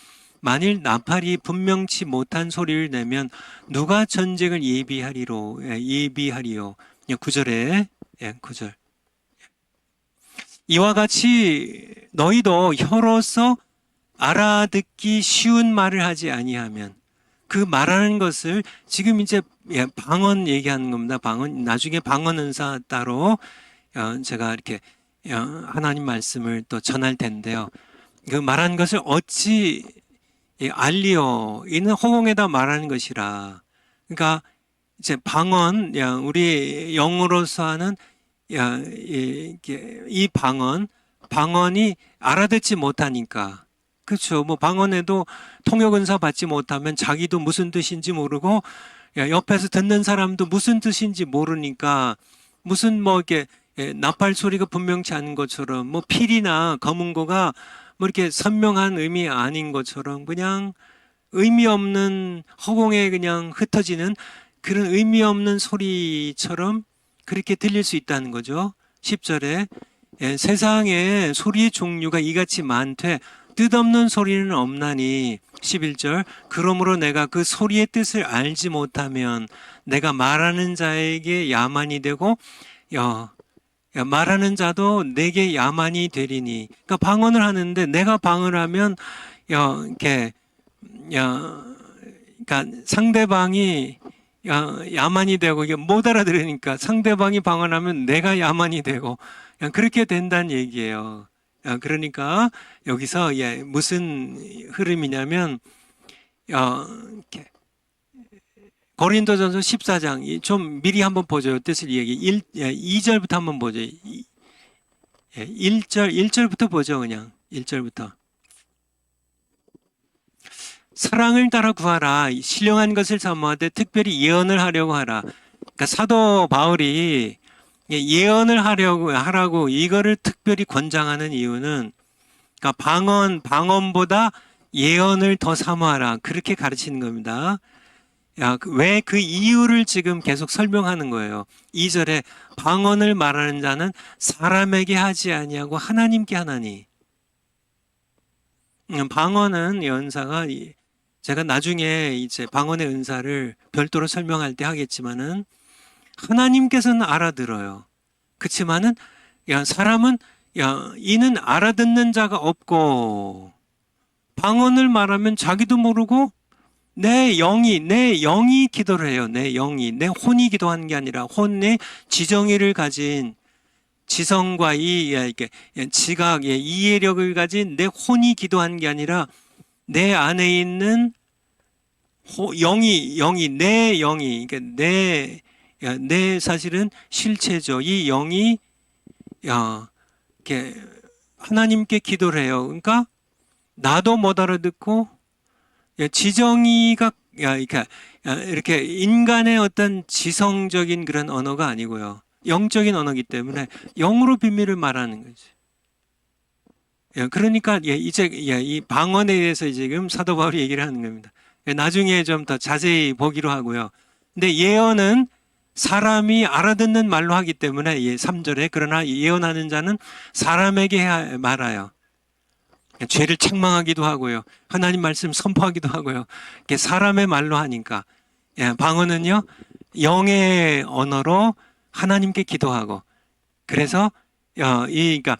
S1: 만일 나팔이 분명치 못한 소리를 내면 누가 전쟁을 예비하리요. 9절에 9절. 이와 같이 너희도 혀로서 알아듣기 쉬운 말을 하지 아니하면 그 말하는 것을 지금 이제 방언 얘기하는 겁니다. 방언 나중에 방언 은사 따로 제가 이렇게 하나님 말씀을 또 전할 텐데요. 그 말하는 것을 어찌 알리오 이는 허공에다 말하는 것이라. 그러니까 이제 방언 우리 영으로서 하는 이 방언이 알아듣지 못하니까. 그렇죠. 방언에도 통역은사 받지 못하면 자기도 무슨 뜻인지 모르고 옆에서 듣는 사람도 무슨 뜻인지 모르니까 무슨 이렇게 나팔 소리가 분명치 않은 것처럼 필이나 검은 거가 이렇게 선명한 의미 아닌 것처럼 그냥 의미 없는 허공에 그냥 흩어지는 그런 의미 없는 소리처럼 그렇게 들릴 수 있다는 거죠. 10절에 세상에 소리의 종류가 이같이 많되 뜻없는 소리는 없나니 11절 그러므로 내가 그 소리의 뜻을 알지 못하면 내가 말하는 자에게 야만이 되고 말하는 자도 내게 야만이 되리니. 그러니까 방언을 하는데 내가 방언을 하면 이렇게 그러니까 상대방이 야만이 되고 이게 못 알아들으니까 상대방이 방언하면 내가 야만이 되고 그렇게 된다는 얘기예요. 그러니까 여기서 무슨 흐름이냐면 이렇게 고린도전서 14장 좀 미리 한번 보죠. 뜻을 얘기 2절부터 한번 보죠. 1절부터 보죠. 그냥 1절부터. 사랑을 따라 구하라. 신령한 것을 사모하되 특별히 예언을 하려고 하라. 그러니까 사도 바울이 예언을 하라고 이거를 특별히 권장하는 이유는 그러니까 방언보다 예언을 더 사모하라. 그렇게 가르치는 겁니다. 왜 그 이유를 지금 계속 설명하는 거예요. 2절에 방언을 말하는 자는 사람에게 하지 아니하고 하나님께 하나니. 방언은 연사가 제가 나중에 이제 방언의 은사를 별도로 설명할 때 하겠지만은 하나님께서는 알아들어요. 그렇지만은 사람은 이는 알아듣는 자가 없고 방언을 말하면 자기도 모르고 내 영이 기도를 해요. 내 혼이 기도하는 게 아니라 혼의 지정의를 가진 지성과 이렇게 지각, 이해력을 가진 내 혼이 기도하는 게 아니라 내 안에 있는 내 영이 그러니까 내 사실은 실체죠. 이 영이 이렇게 하나님께 기도를 해요. 그러니까 나도 못 알아듣고 지정이가 이렇게 인간의 어떤 지성적인 그런 언어가 아니고요. 영적인 언어이기 때문에 영으로 비밀을 말하는 거지. 그러니까 이제 이 방언에 대해서 지금 사도 바울이 얘기를 하는 겁니다. 나중에 좀 더 자세히 보기로 하고요. 근데 예언은 사람이 알아듣는 말로 하기 때문에 3절에 그러나 예언하는 자는 사람에게 말아요. 죄를 책망하기도 하고요. 하나님 말씀 선포하기도 하고요. 사람의 말로 하니까 방언은요 영의 언어로 하나님께 기도하고 그래서 그러니까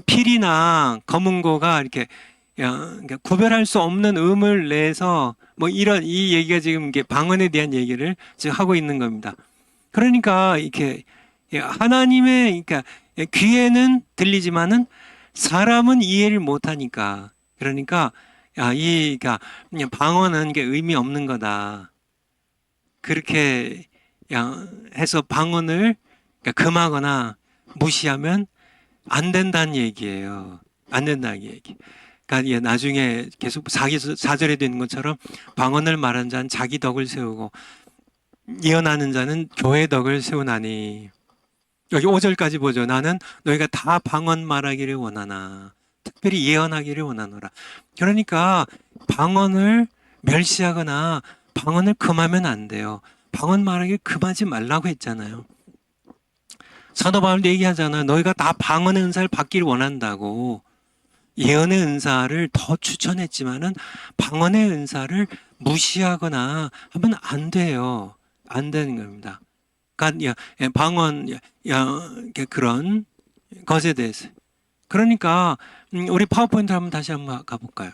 S1: 필이나 검은고가 이렇게 그러니까 구별할 수 없는 음을 내서 뭐 이런 이 얘기가 지금 이게 방언에 대한 얘기를 지금 하고 있는 겁니다. 그러니까 이렇게 하나님의 그러니까 귀에는 들리지만은 사람은 이해를 못하니까 그러니까 그러니까 방언은 게 의미 없는 거다. 그렇게 해서 방언을 그러니까 금하거나 무시하면 안 된다는 얘기예요. 안 된다는 얘기. 그러니까 나중에 계속 4절에 되는 것처럼 방언을 말한 자는 자기 덕을 세우고 예언하는 자는 교회 덕을 세우나니. 여기 5절까지 보죠. 나는 너희가 다 방언 말하기를 원하나 특별히 예언하기를 원하노라. 그러니까 방언을 멸시하거나 방언을 금하면 안 돼요. 방언 말하기 금하지 말라고 했잖아요. 사도 바울도 얘기하잖아요. 너희가 다 방언의 은사를 받기를 원한다고. 예언의 은사를 더 추천했지만은 방언의 은사를 무시하거나 하면 안 돼요. 안 되는 겁니다. 그러니까 방언 그런 것에 대해서. 그러니까 우리 파워포인트 한번 다시 한번 가볼까요?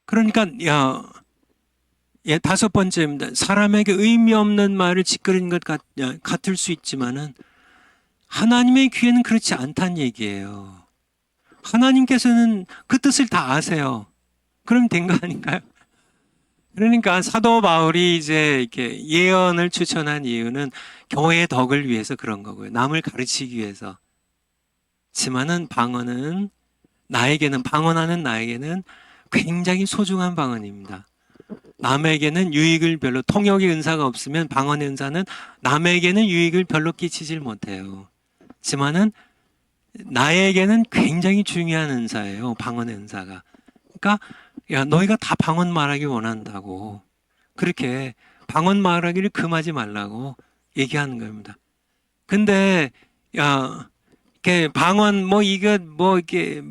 S1: 그러니까 5번째입니다. 사람에게 의미 없는 말을 짓거리는 것 같을 수 있지만은 하나님의 귀에는 그렇지 않다는 얘기예요. 하나님께서는 그 뜻을 다 아세요. 그럼 된 거 아닌가요? 그러니까 사도 바울이 이제 이렇게 예언을 추천한 이유는 교회의 덕을 위해서 그런 거고요. 남을 가르치기 위해서. 지만은 방언은 방언하는 나에게는 굉장히 소중한 방언입니다. 남에게는 유익을 별로 통역의 은사가 없으면 방언의 은사는 남에게는 유익을 별로 끼치질 못해요. 지만은 나에게는 굉장히 중요한 은사예요. 방언의 은사가. 그러니까 너희가 다 방언 말하기 원한다고 그렇게 방언 말하기를 금하지 말라고 얘기하는 겁니다. 근데 이렇게 방언 이게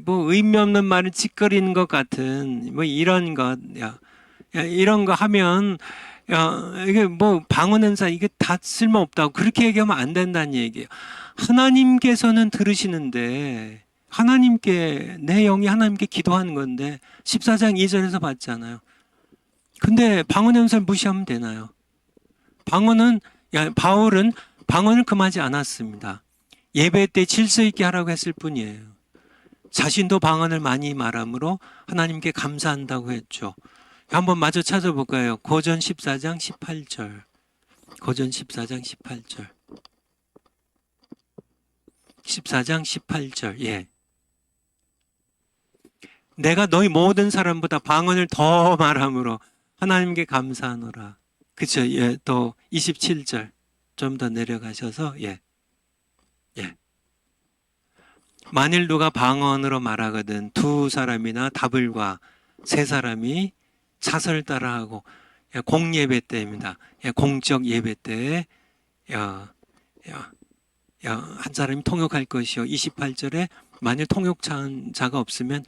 S1: 의미 없는 말을 짓거리는 것 같은 이런 것 이런 거 하면 이게 방언 은사 이게 다 쓸모없다고 그렇게 얘기하면 안 된다는 얘기예요. 하나님께서는 들으시는데 내 영이 하나님께 기도하는 건데 14장 2절에서 봤잖아요. 근데 방언의 은사를 무시하면 되나요? 바울은 방언을 금하지 않았습니다. 예배 때 질서 있게 하라고 했을 뿐이에요. 자신도 방언을 많이 말함으로 하나님께 감사한다고 했죠. 한번 마저 찾아볼까요? 고전 14장 18절. 고전 14장 18절. 14장 18절. 예. 내가 너희 모든 사람보다 방언을 더 말함으로 하나님께 감사하노라. 그쵸? 예. 또 27절. 좀 더 내려가셔서 예. 만일 누가 방언으로 말하거든 두 사람이나 다블과 세 사람이 차설 따라하고 공예배 때입니다. 공적 예배 때 한 사람이 통역할 것이요. 28절에 만일 통역자가 없으면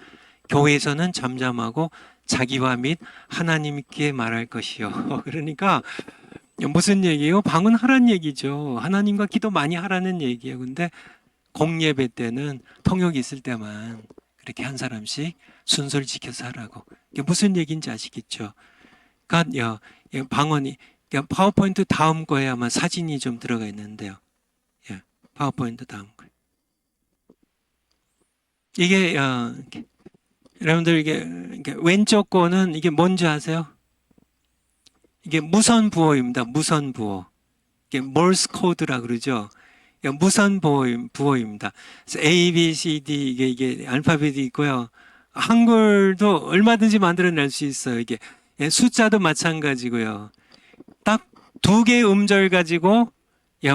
S1: 교회에서는 잠잠하고 자기와 및 하나님께 말할 것이요. 그러니까 무슨 얘기예요? 방언하라는 얘기죠. 하나님과 기도 많이 하라는 얘기예요. 근데 공예배 때는 통역이 있을 때만 그렇게 한 사람씩 순서를 지켜서 하라고. 이게 무슨 얘기인지 아시겠죠? 그러니까 방언이 파워포인트 다음 거에 아마 사진이 좀 들어가 있는데요. 파워포인트 다음 거. 이게 여러분들 이게 왼쪽 거는 이게 뭔지 아세요? 이게 무선 부호입니다. 무선 부호. 이게 몰스 코드라 그러죠. 무선 부호입니다. 그래서 A, B, C, D 이게 알파벳이 있고요. 한글도 얼마든지 만들어낼 수 있어요. 이게 숫자도 마찬가지고요. 딱 두 개의 음절 가지고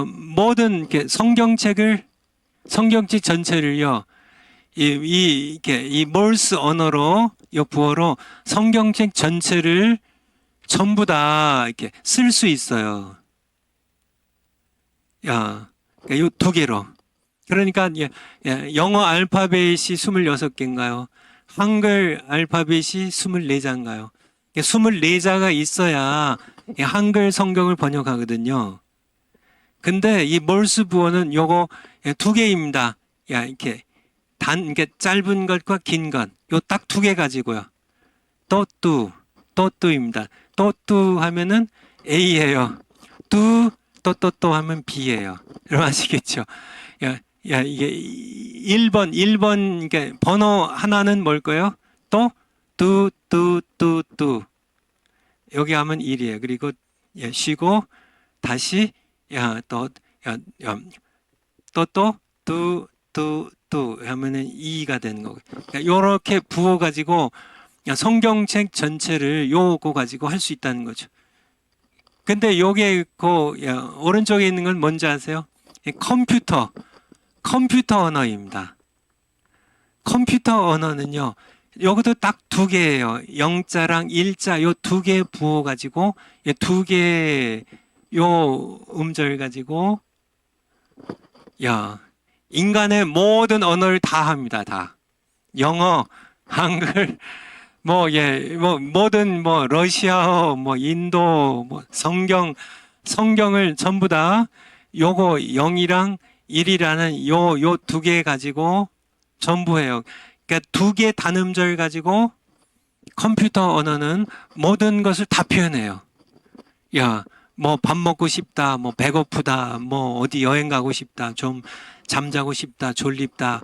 S1: 모든 이렇게 성경책 전체를요, 이 몰스 언어로, 이 부어로 성경책 전체를 전부 다 이렇게 쓸 수 있어요. 이 두 개로. 그러니까 영어 알파벳이 26개인가요? 한글 알파벳이 24자인가요? 24자가 있어야 한글 성경을 번역하거든요. 근데 이 몰스 부어는 요거 두 개입니다. 이렇게 이렇게 짧은 것과 긴 것, 요 딱 두 개 가지고요. 또뚜입니다. 또뚜 하면은 A예요. 또 하면 B예요. 여러분 아시겠죠? 이게 1번, 이게 번호 하나는 뭘까요? 뚜. 여기 하면 1이에요. 그리고 쉬고 다시 또 하면은 2가 되는 거고. 요렇게 부어 가지고 성경책 전체를 요거 가지고 할 수 있다는 거죠. 근데 요게 오른쪽에 있는 건 뭔지 아세요? 컴퓨터 언어입니다. 컴퓨터 언어는요, 요것도 딱 두 개예요. 영자랑 일자 요 두 개 부어 가지고 두 개 요 음절 가지고 인간의 모든 언어를 다 합니다. 다. 영어, 한글, 모든 러시아어, 인도, 성경을 전부 다 요거 0이랑 1이라는 요 두 개 가지고 전부 해요. 그러니까 두 개 단음절 가지고 컴퓨터 언어는 모든 것을 다 표현해요. 밥 먹고 싶다, 배고프다, 어디 여행 가고 싶다, 좀 잠자고 싶다, 졸립다,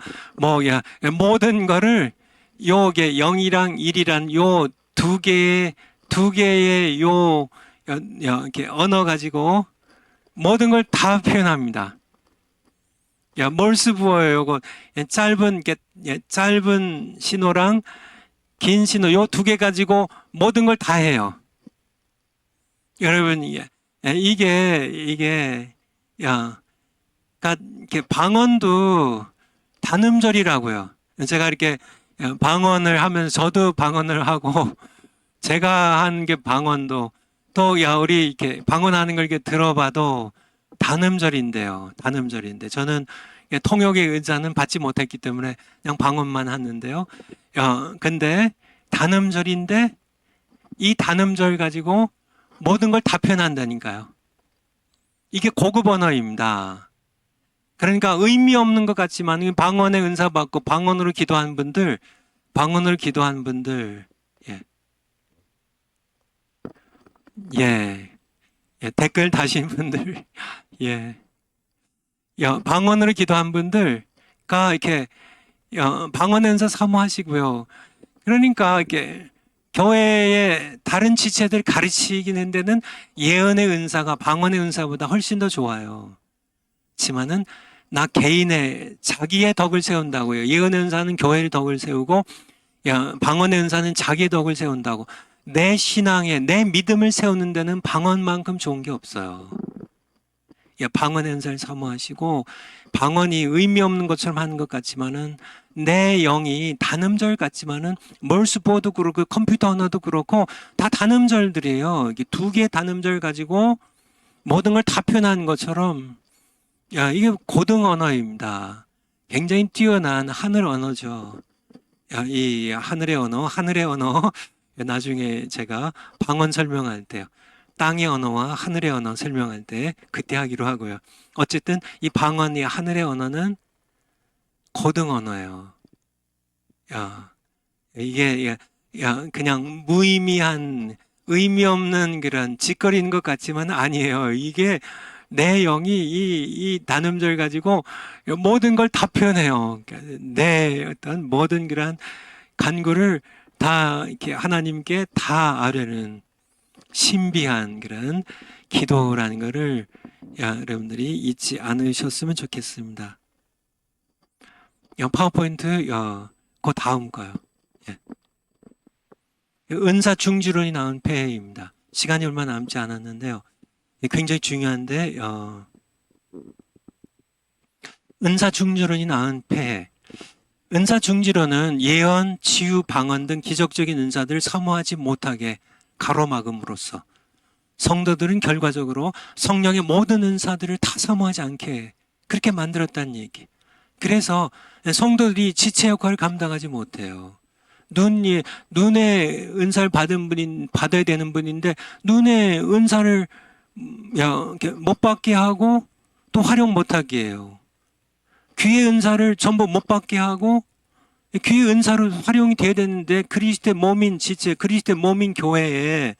S1: 모든 거를 요게 0이랑 1이란 요 두 개의 이렇게 언어 가지고 모든 걸 다 표현합니다. 몰스 부어요. 요거 짧은 신호랑 긴 신호 요 두 개 가지고 모든 걸 다 해요. 여러분 이게 이렇게 방언도 단음절이라고요. 제가 이렇게 방언을 하면서 저도 방언을 하고 제가 한 게 방언도 또 우리 이렇게 방언하는 걸 이렇게 들어봐도 단음절인데요. 단음절인데 저는 통역의 의자는 받지 못했기 때문에 그냥 방언만 하는데요. 근데 단음절인데 이 단음절 가지고 모든 걸 다 표현한다니까요. 이게 고급 언어입니다. 그러니까 의미 없는 것 같지만 방언의 은사 받고 방언으로 기도한 분들, 댓글 다신 분들, 방언으로 기도한 분들가 이렇게 방언의 은사 사모하시고요. 그러니까 이렇게 교회의 다른 지체들 가르치기는 데는 예언의 은사가 방언의 은사보다 훨씬 더 좋아요. 그렇지만은 나 개인의 자기의 덕을 세운다고요. 예언의 은사는 교회의 덕을 세우고 방언의 은사는 자기의 덕을 세운다고. 내 신앙에 내 믿음을 세우는 데는 방언만큼 좋은 게 없어요. 방언의 은사를 사모하시고 방언이 의미 없는 것처럼 하는 것 같지만은 내 영이 단음절 같지만은 몰스보어도 그렇고 컴퓨터 언어도 그렇고 다 단음절들이에요. 이게 두 개 단음절 가지고 모든 걸 다 표현하는 것처럼 이게 고등 언어입니다. 굉장히 뛰어난 하늘 언어죠. 이 하늘의 언어 나중에 제가 방언 설명할 때요. 땅의 언어와 하늘의 언어 설명할 때 그때 하기로 하고요. 어쨌든 이 방언이 하늘의 언어는 고등 언어예요. 이게 그냥 무의미한 의미 없는 그런 짓거리는 것 같지만 아니에요. 이게 내 영이 이 단음절 가지고 모든 걸 다 표현해요. 그러니까 내 어떤 모든 그런 간구를 다 이렇게 하나님께 다 아뢰는 신비한 그런 기도라는 것을 여러분들이 잊지 않으셨으면 좋겠습니다. 파워포인트 그 다음 거요. 은사 중지론이 나온 페이입니다. 시간이 얼마 남지 않았는데요. 굉장히 중요한데 은사중지론이 낳은 폐해. 은사중지론은 예언, 치유, 방언 등 기적적인 은사들을 사모하지 못하게 가로막음으로써 성도들은 결과적으로 성령의 모든 은사들을 다 사모하지 않게 그렇게 만들었다는 얘기. 그래서 성도들이 지체 역할을 감당하지 못해요. 눈의 은사를 받아야 되는 분인데 눈의 은사를 이렇게 못 받게 하고 또 활용 못하게 해요. 귀의 은사를 전부 못 받게 하고 귀의 은사로 활용이 돼야 되는데 그리스도의 몸인 지체, 그리스도의 몸인 교회에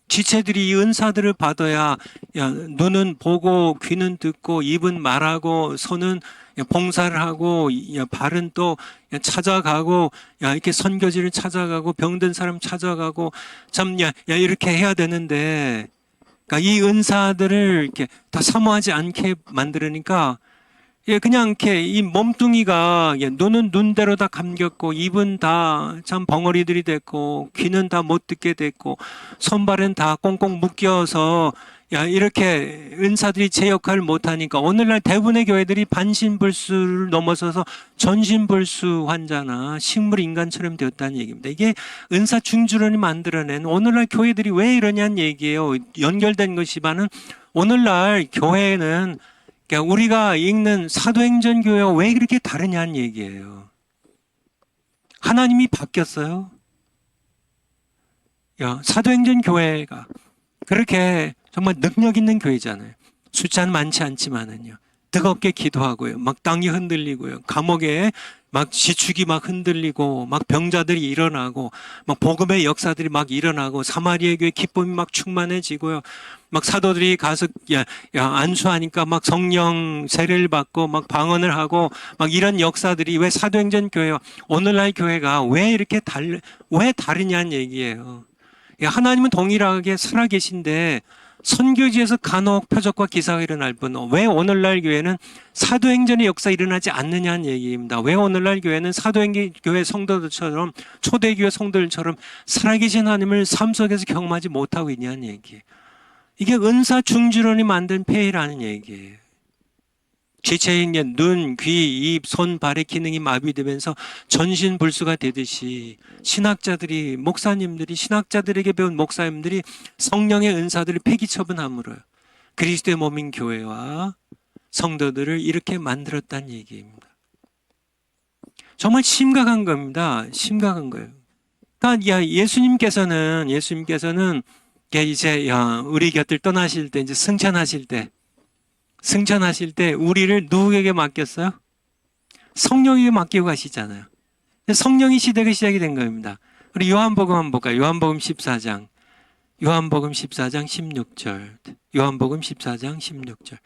S1: 지체들이 이 은사들을 받아야 눈은 보고 귀는 듣고 입은 말하고 손은 봉사를 하고 발은 또 찾아가고 이렇게 선교지를 찾아가고 병든 사람 찾아가고 참 이렇게 해야 되는데 그러니까 이 은사들을 이렇게 다 사모하지 않게 만들으니까 그냥 이렇게 이 몸뚱이가 눈은 눈대로 다 감겼고 입은 다 참 벙어리들이 됐고 귀는 다 못 듣게 됐고 손발은 다 꽁꽁 묶여서 이렇게 은사들이 제 역할을 못하니까 오늘날 대부분의 교회들이 반신불수를 넘어서서 전신불수 환자나 식물 인간처럼 되었다는 얘기입니다. 이게 은사 중주론이 만들어낸 오늘날 교회들이 왜 이러냐는 얘기예요. 연결된 것이지만은 오늘날 교회는 그러니까 우리가 읽는 사도행전 교회와 왜 그렇게 다르냐는 얘기예요. 하나님이 바뀌었어요. 사도행전 교회가 그렇게 정말 능력 있는 교회잖아요. 숫자는 많지 않지만은요. 뜨겁게 기도하고요. 막 땅이 흔들리고요. 감옥에 막 지축이 막 흔들리고 막 병자들이 일어나고 막 복음의 역사들이 막 일어나고 사마리아 교회 기쁨이 막 충만해지고요. 막 사도들이 가서 안수하니까 막 성령 세례를 받고 막 방언을 하고 막 이런 역사들이 왜 사도행전 교회와 오늘날 교회가 왜 이렇게 왜 다르냐는 얘기예요. 하나님은 동일하게 살아계신데 선교지에서 간혹 표적과 기사가 일어날 뿐 왜 오늘날 교회는 사도행전의 역사 일어나지 않느냐는 얘기입니다. 왜 오늘날 교회는 사도행전 교회 성도들처럼 초대교회 성도들처럼 살아계신 하나님을 삶 속에서 경험하지 못하고 있냐는 얘기예요. 이게 은사 중주론이 만든 폐해라는 얘기예요. 지체인 눈, 귀, 입, 손, 발의 기능이 마비되면서 전신불수가 되듯이 신학자들이 목사님들이 신학자들에게 배운 목사님들이 성령의 은사들을 폐기처분함으로요. 그리스도의 몸인 교회와 성도들을 이렇게 만들었다는 얘기입니다. 정말 심각한 겁니다. 심각한 거예요. 그러니까 예수님께서는 이제 우리 곁을 떠나실 때 이제 승천하실 때 우리를 누구에게 맡겼어요? 성령에게 맡기고 가시잖아요. 성령의 시대가 시작이 된 겁니다. 우리 요한복음 한번 볼까요? 요한복음 14장 16절. 요한복음 14장 16절.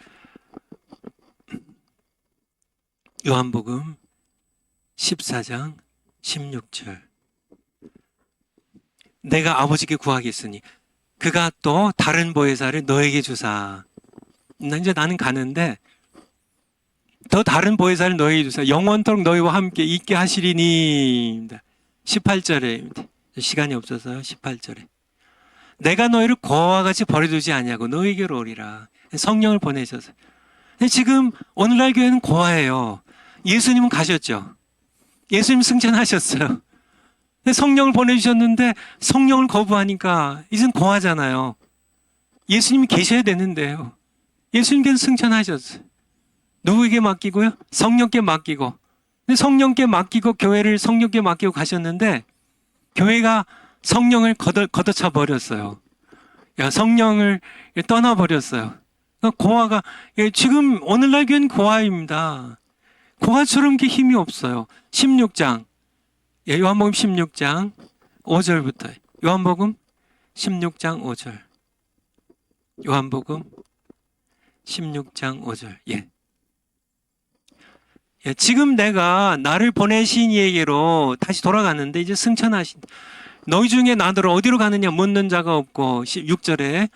S1: 요한복음 14장 16절. 내가 아버지께 구하겠으니 그가 또 다른 보혜사를 너에게 주사. 이제 나는 가는데 더 다른 보혜사를 너에게 주사 영원토록 너희와 함께 있게 하시리니. 18절에 시간이 없어서 18절에 내가 너희를 고아와 같이 버려두지 아니하고 너희에게로 오리라. 성령을 보내셔서. 지금 오늘날 교회는 고아예요. 예수님은 가셨죠. 예수님 승천하셨어요. 성령을 보내주셨는데 성령을 거부하니까 이젠 고아잖아요. 예수님이 계셔야 되는데요. 예수님께서 승천하셨어요. 누구에게 맡기고요? 성령께 맡기고. 근데 성령께 맡기고 교회를 성령께 맡기고 가셨는데 교회가 성령을 걷어차 버렸어요. 성령을 떠나버렸어요. 고아가 지금 오늘날 교회는 고아입니다. 고아처럼 게 힘이 없어요. 16장 요한복음 16장 5절부터 요한복음 16장 5절 요한복음 16장 5절 지금 내가 나를 보내신 이에게로 다시 돌아갔는데 이제 승천하신 너희 중에 나더러 어디로 가느냐 묻는 자가 없고 6절에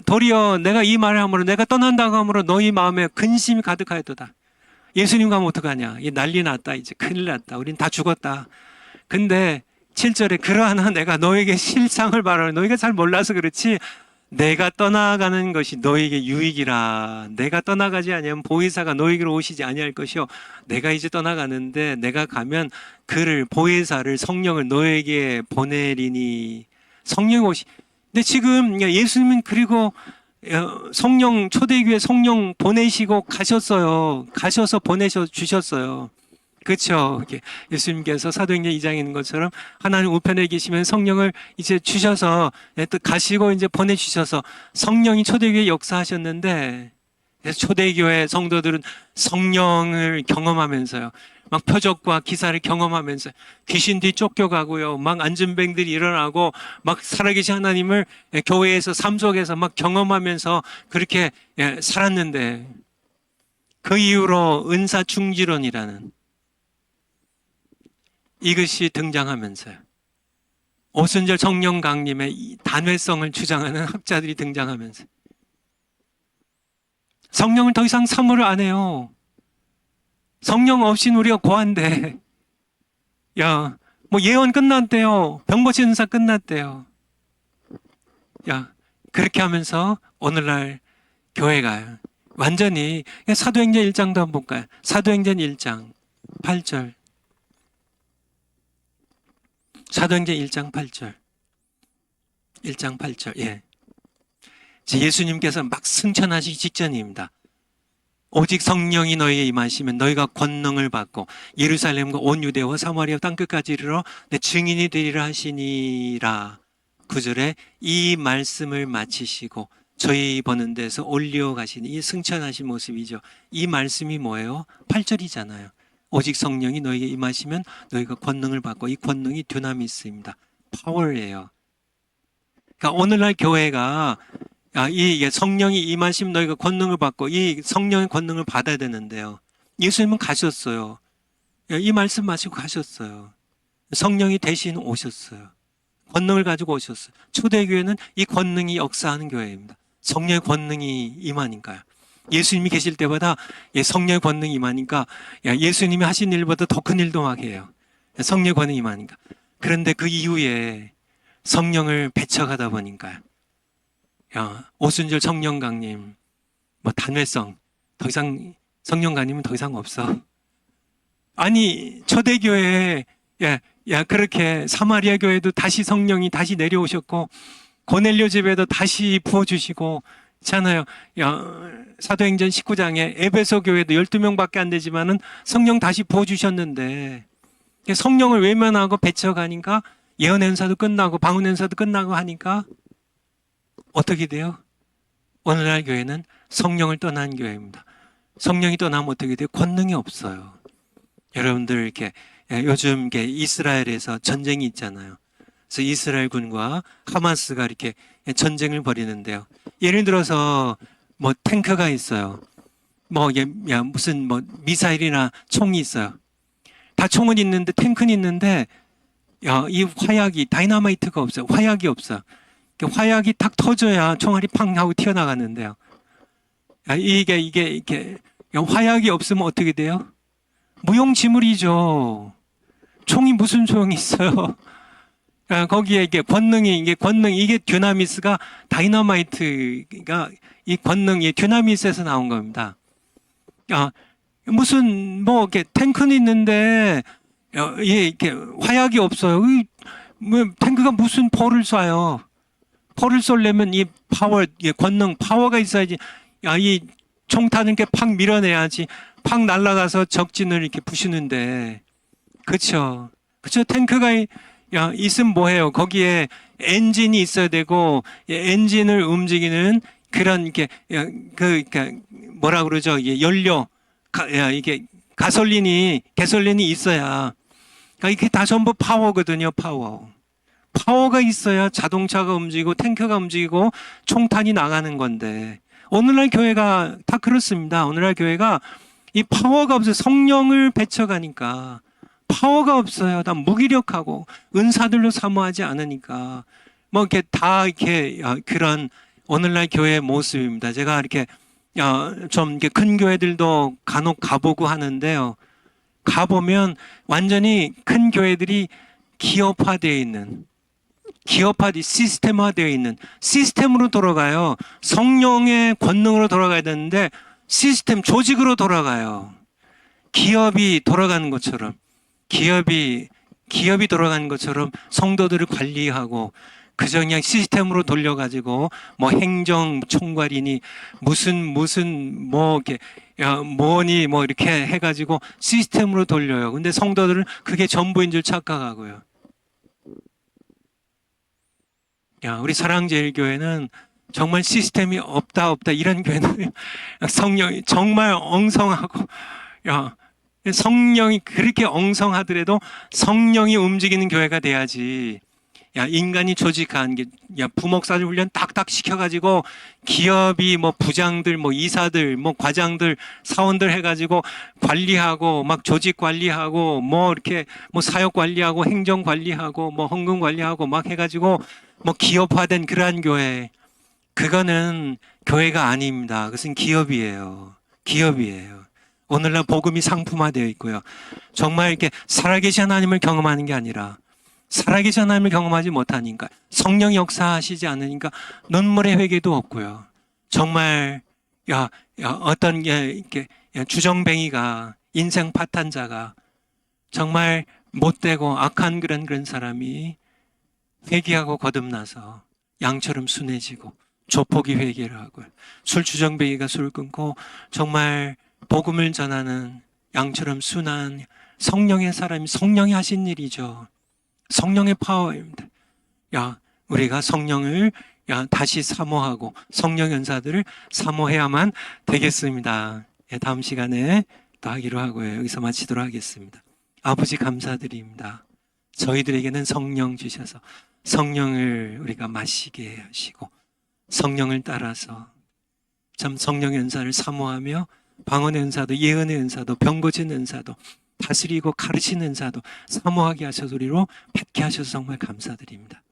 S1: 도리어 내가 이 말을 함으로 내가 떠난다고 함으로 너희 마음에 근심이 가득하였도다. 예수님 가면 어떡하냐 난리 났다 이제 큰일 났다 우린 다 죽었다. 근데 7절에 그러하나 내가 너에게 실상을 말하노 너희가 잘 몰라서 그렇지 내가 떠나가는 것이 너에게 유익이라. 내가 떠나가지 아니하면 보혜사가 너에게로 오시지 아니할 것이요. 내가 이제 떠나가는데 내가 가면 그를 보혜사를 성령을 너에게 보내리니. 성령이 오시. 근데 지금 예수님은 그리고 성령 초대교회 성령 보내시고 가셨어요. 가셔서 보내셔 주셨어요. 그렇죠. 예수님께서 사도행전 2장에 있는 것처럼 하나님 우편에 계시면 성령을 이제 주셔서 또 가시고 이제 보내주셔서 성령이 초대교회에 역사하셨는데, 그래서 초대교회 성도들은 성령을 경험하면서요, 막 표적과 기사를 경험하면서 귀신들이 쫓겨가고요, 막 안진뱅들이 일어나고 막 살아계신 하나님을 교회에서 삶 속에서 막 경험하면서 그렇게 살았는데, 그 이후로 은사충지론이라는 이것이 등장하면서요, 오순절 성령 강림의 이 단회성을 주장하는 학자들이 등장하면서 성령을 더 이상 사모를 안 해요. 성령 없이는 우리가 고한데, 뭐 예언 끝났대요. 병고치 은사 끝났대요. 그렇게 하면서 오늘날 교회가 완전히, 사도행전 1장도 한번 볼까요? 사도행전 1장 8절. 사도행전 1장 8절. 1장 8절. 예. 예수님께서 막 승천하시기 직전입니다. 오직 성령이 너희에게 임하시면 너희가 권능을 받고 예루살렘과 온 유대와 사마리아 땅끝까지 이르러 내 증인이 되리라 하시니라. 9절에 이 말씀을 마치시고 저희 보는 데서 올리어 가시니, 이 승천하신 모습이죠. 이 말씀이 뭐예요? 8절이잖아요. 오직 성령이 너희에게 임하시면 너희가 권능을 받고, 이 권능이 듀나미스입니다. 파워예요. 그러니까 오늘날 교회가 이 성령이 임하시면 너희가 권능을 받고, 이 성령의 권능을 받아야 되는데요, 예수님은 가셨어요. 이 말씀 마치고 가셨어요. 성령이 대신 오셨어요. 권능을 가지고 오셨어요. 초대교회는 이 권능이 역사하는 교회입니다. 성령의 권능이 임하니까요. 예수님이 계실 때보다 성령의 권능이 임하니까 예수님이 하신 일보다 더 큰 일도 막 해요. 성령의 권능이 임하니까. 그런데 그 이후에 성령을 배척하다 보니까요, 오순절 성령 강림, 뭐 단회성, 더 이상 성령 강림은 더 이상 없어. 아니, 초대교회에 그렇게 사마리아 교회도 다시 성령이 다시 내려오셨고, 고넬료 집에도 다시 부어주시고 있잖아요. 사도행전 19장에 에베소 교회도 12명밖에 안 되지만은 성령 다시 부어주셨는데, 성령을 외면하고 배척하니까 예언 행사도 끝나고 방언 행사도 끝나고 하니까 어떻게 돼요? 오늘날 교회는 성령을 떠난 교회입니다. 성령이 떠나면 어떻게 돼요? 권능이 없어요. 여러분들 이렇게 요즘 이스라엘에서 전쟁이 있잖아요. 그래서 이스라엘 군과 하마스가 이렇게 전쟁을 벌이는데요. 예를 들어서 뭐 탱크가 있어요. 무슨 미사일이나 총이 있어요. 다 총은 있는데 탱크는 있는데 이 화약이 다이너마이트가 없어요. 화약이 없어요. 화약이 탁 터져야 총알이 팡 하고 튀어나가는데요. 이게 화약이 없으면 어떻게 돼요? 무용지물이죠. 총이 무슨 소용이 있어요? 거기에 이게 이게 듀나미스가, 다이너마이트가 이 권능이 듀나미스에서 나온 겁니다. 무슨 이렇게 탱크는 있는데 이게 화약이 없어요. 탱크가 무슨 포를 쏴요? 포를 쏠려면 이 파워, 권능, 파워가 있어야지. 이 총탄을 이렇게 팍 밀어내야지 팍 날아가서 적진을 이렇게 부시는데, 그렇죠? 탱크가 있으면 뭐해요? 거기에 엔진이 있어야 되고, 엔진을 움직이는 그런 뭐라 그러죠? 연료, 이게 가솔린이 있어야. 이게 다 전부 파워거든요. 파워가 있어야 자동차가 움직이고 탱크가 움직이고 총탄이 나가는 건데, 오늘날 교회가 다 그렇습니다. 오늘날 교회가 이 파워가 없어요. 성령을 배척하니까 파워가 없어요. 다 무기력하고 은사들로 사모하지 않으니까 이렇게 다 그런 오늘날 교회의 모습입니다. 제가 이렇게 좀 이렇게 큰 교회들도 간혹 가보고 하는데요. 가보면 완전히 큰 교회들이 기업화되어 있는, 기업화돼 시스템화되어 있는 시스템으로 돌아가요. 성령의 권능으로 돌아가야 되는데 시스템 조직으로 돌아가요. 기업이 돌아가는 것처럼 기업이 돌아가는 것처럼 성도들을 관리하고 그저 그냥 시스템으로 돌려가지고 뭐 행정 총괄이니 무슨 뭐 이렇게 뭐니 뭐 이렇게 해가지고 시스템으로 돌려요. 근데 성도들은 그게 전부인 줄 착각하고요. 우리 사랑제일교회는 정말 시스템이 없다 이런 교회는 성령이 정말 엉성하고 성령이 그렇게 엉성하더라도 성령이 움직이는 교회가 돼야지. 인간이 조직한 게 부목사들 훈련 딱딱 시켜가지고 기업이 뭐 부장들 뭐 이사들 뭐 과장들 사원들 해가지고 관리하고 막 조직 관리하고 뭐 이렇게 뭐 사역 관리하고 행정 관리하고 뭐 헌금 관리하고 막 해가지고 뭐 기업화된 그러한 교회, 그거는 교회가 아닙니다. 그것은 기업이에요. 기업이에요. 오늘날 복음이 상품화되어 있고요. 정말 이렇게 살아계신 하나님을 경험하는 게 아니라 살아계신 하나님을 경험하지 못하니까 성령 역사하시지 않으니까 눈물의 회개도 없고요. 정말 어떤 이렇게 주정뱅이가 인생 파탄자가 정말 못되고 악한 그런 사람이 회개하고 거듭나서 양처럼 순해지고 조폭이 회개를 하고요. 술 주정뱅이가 술을 끊고 정말 복음을 전하는 양처럼 순한 성령의 사람이 성령이 하신 일이죠. 성령의 파워입니다. 우리가 성령을 다시 사모하고 성령 연사들을 사모해야만 되겠습니다. 다음 시간에 또 하기로 하고요. 여기서 마치도록 하겠습니다. 아버지 감사드립니다. 저희들에게는 성령 주셔서 성령을 우리가 마시게 하시고 성령을 따라서 참 성령 연사를 사모하며 방언의 은사도 예언의 은사도 병 고치는 은사도 다스리고 가르치는 은사도 사모하게 하셔서 우리로 뵙게 하셔서 정말 감사드립니다.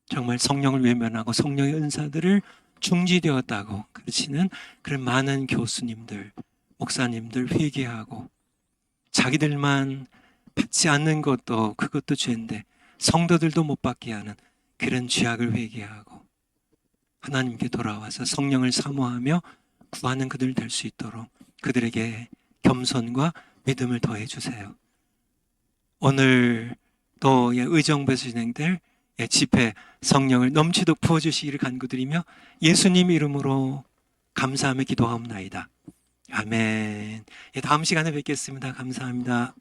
S1: 정말 성령을 외면하고 성령의 은사들을 중지되었다고 가르치는 그런 많은 교수님들, 목사님들 회개하고 자기들만 받지 않는 것도 그것도 죄인데 성도들도 못 받게 하는 그런 죄악을 회개하고 하나님께 돌아와서 성령을 사모하며 구하는 그들 될 수 있도록 그들에게 겸손과 믿음을 더해 주세요. 오늘 또 의정부에서 진행될 집회 성령을 넘치도록 부어주시기를 간구드리며 예수님 이름으로 감사하며 기도하옵나이다. 아멘. 다음 시간에 뵙겠습니다. 감사합니다.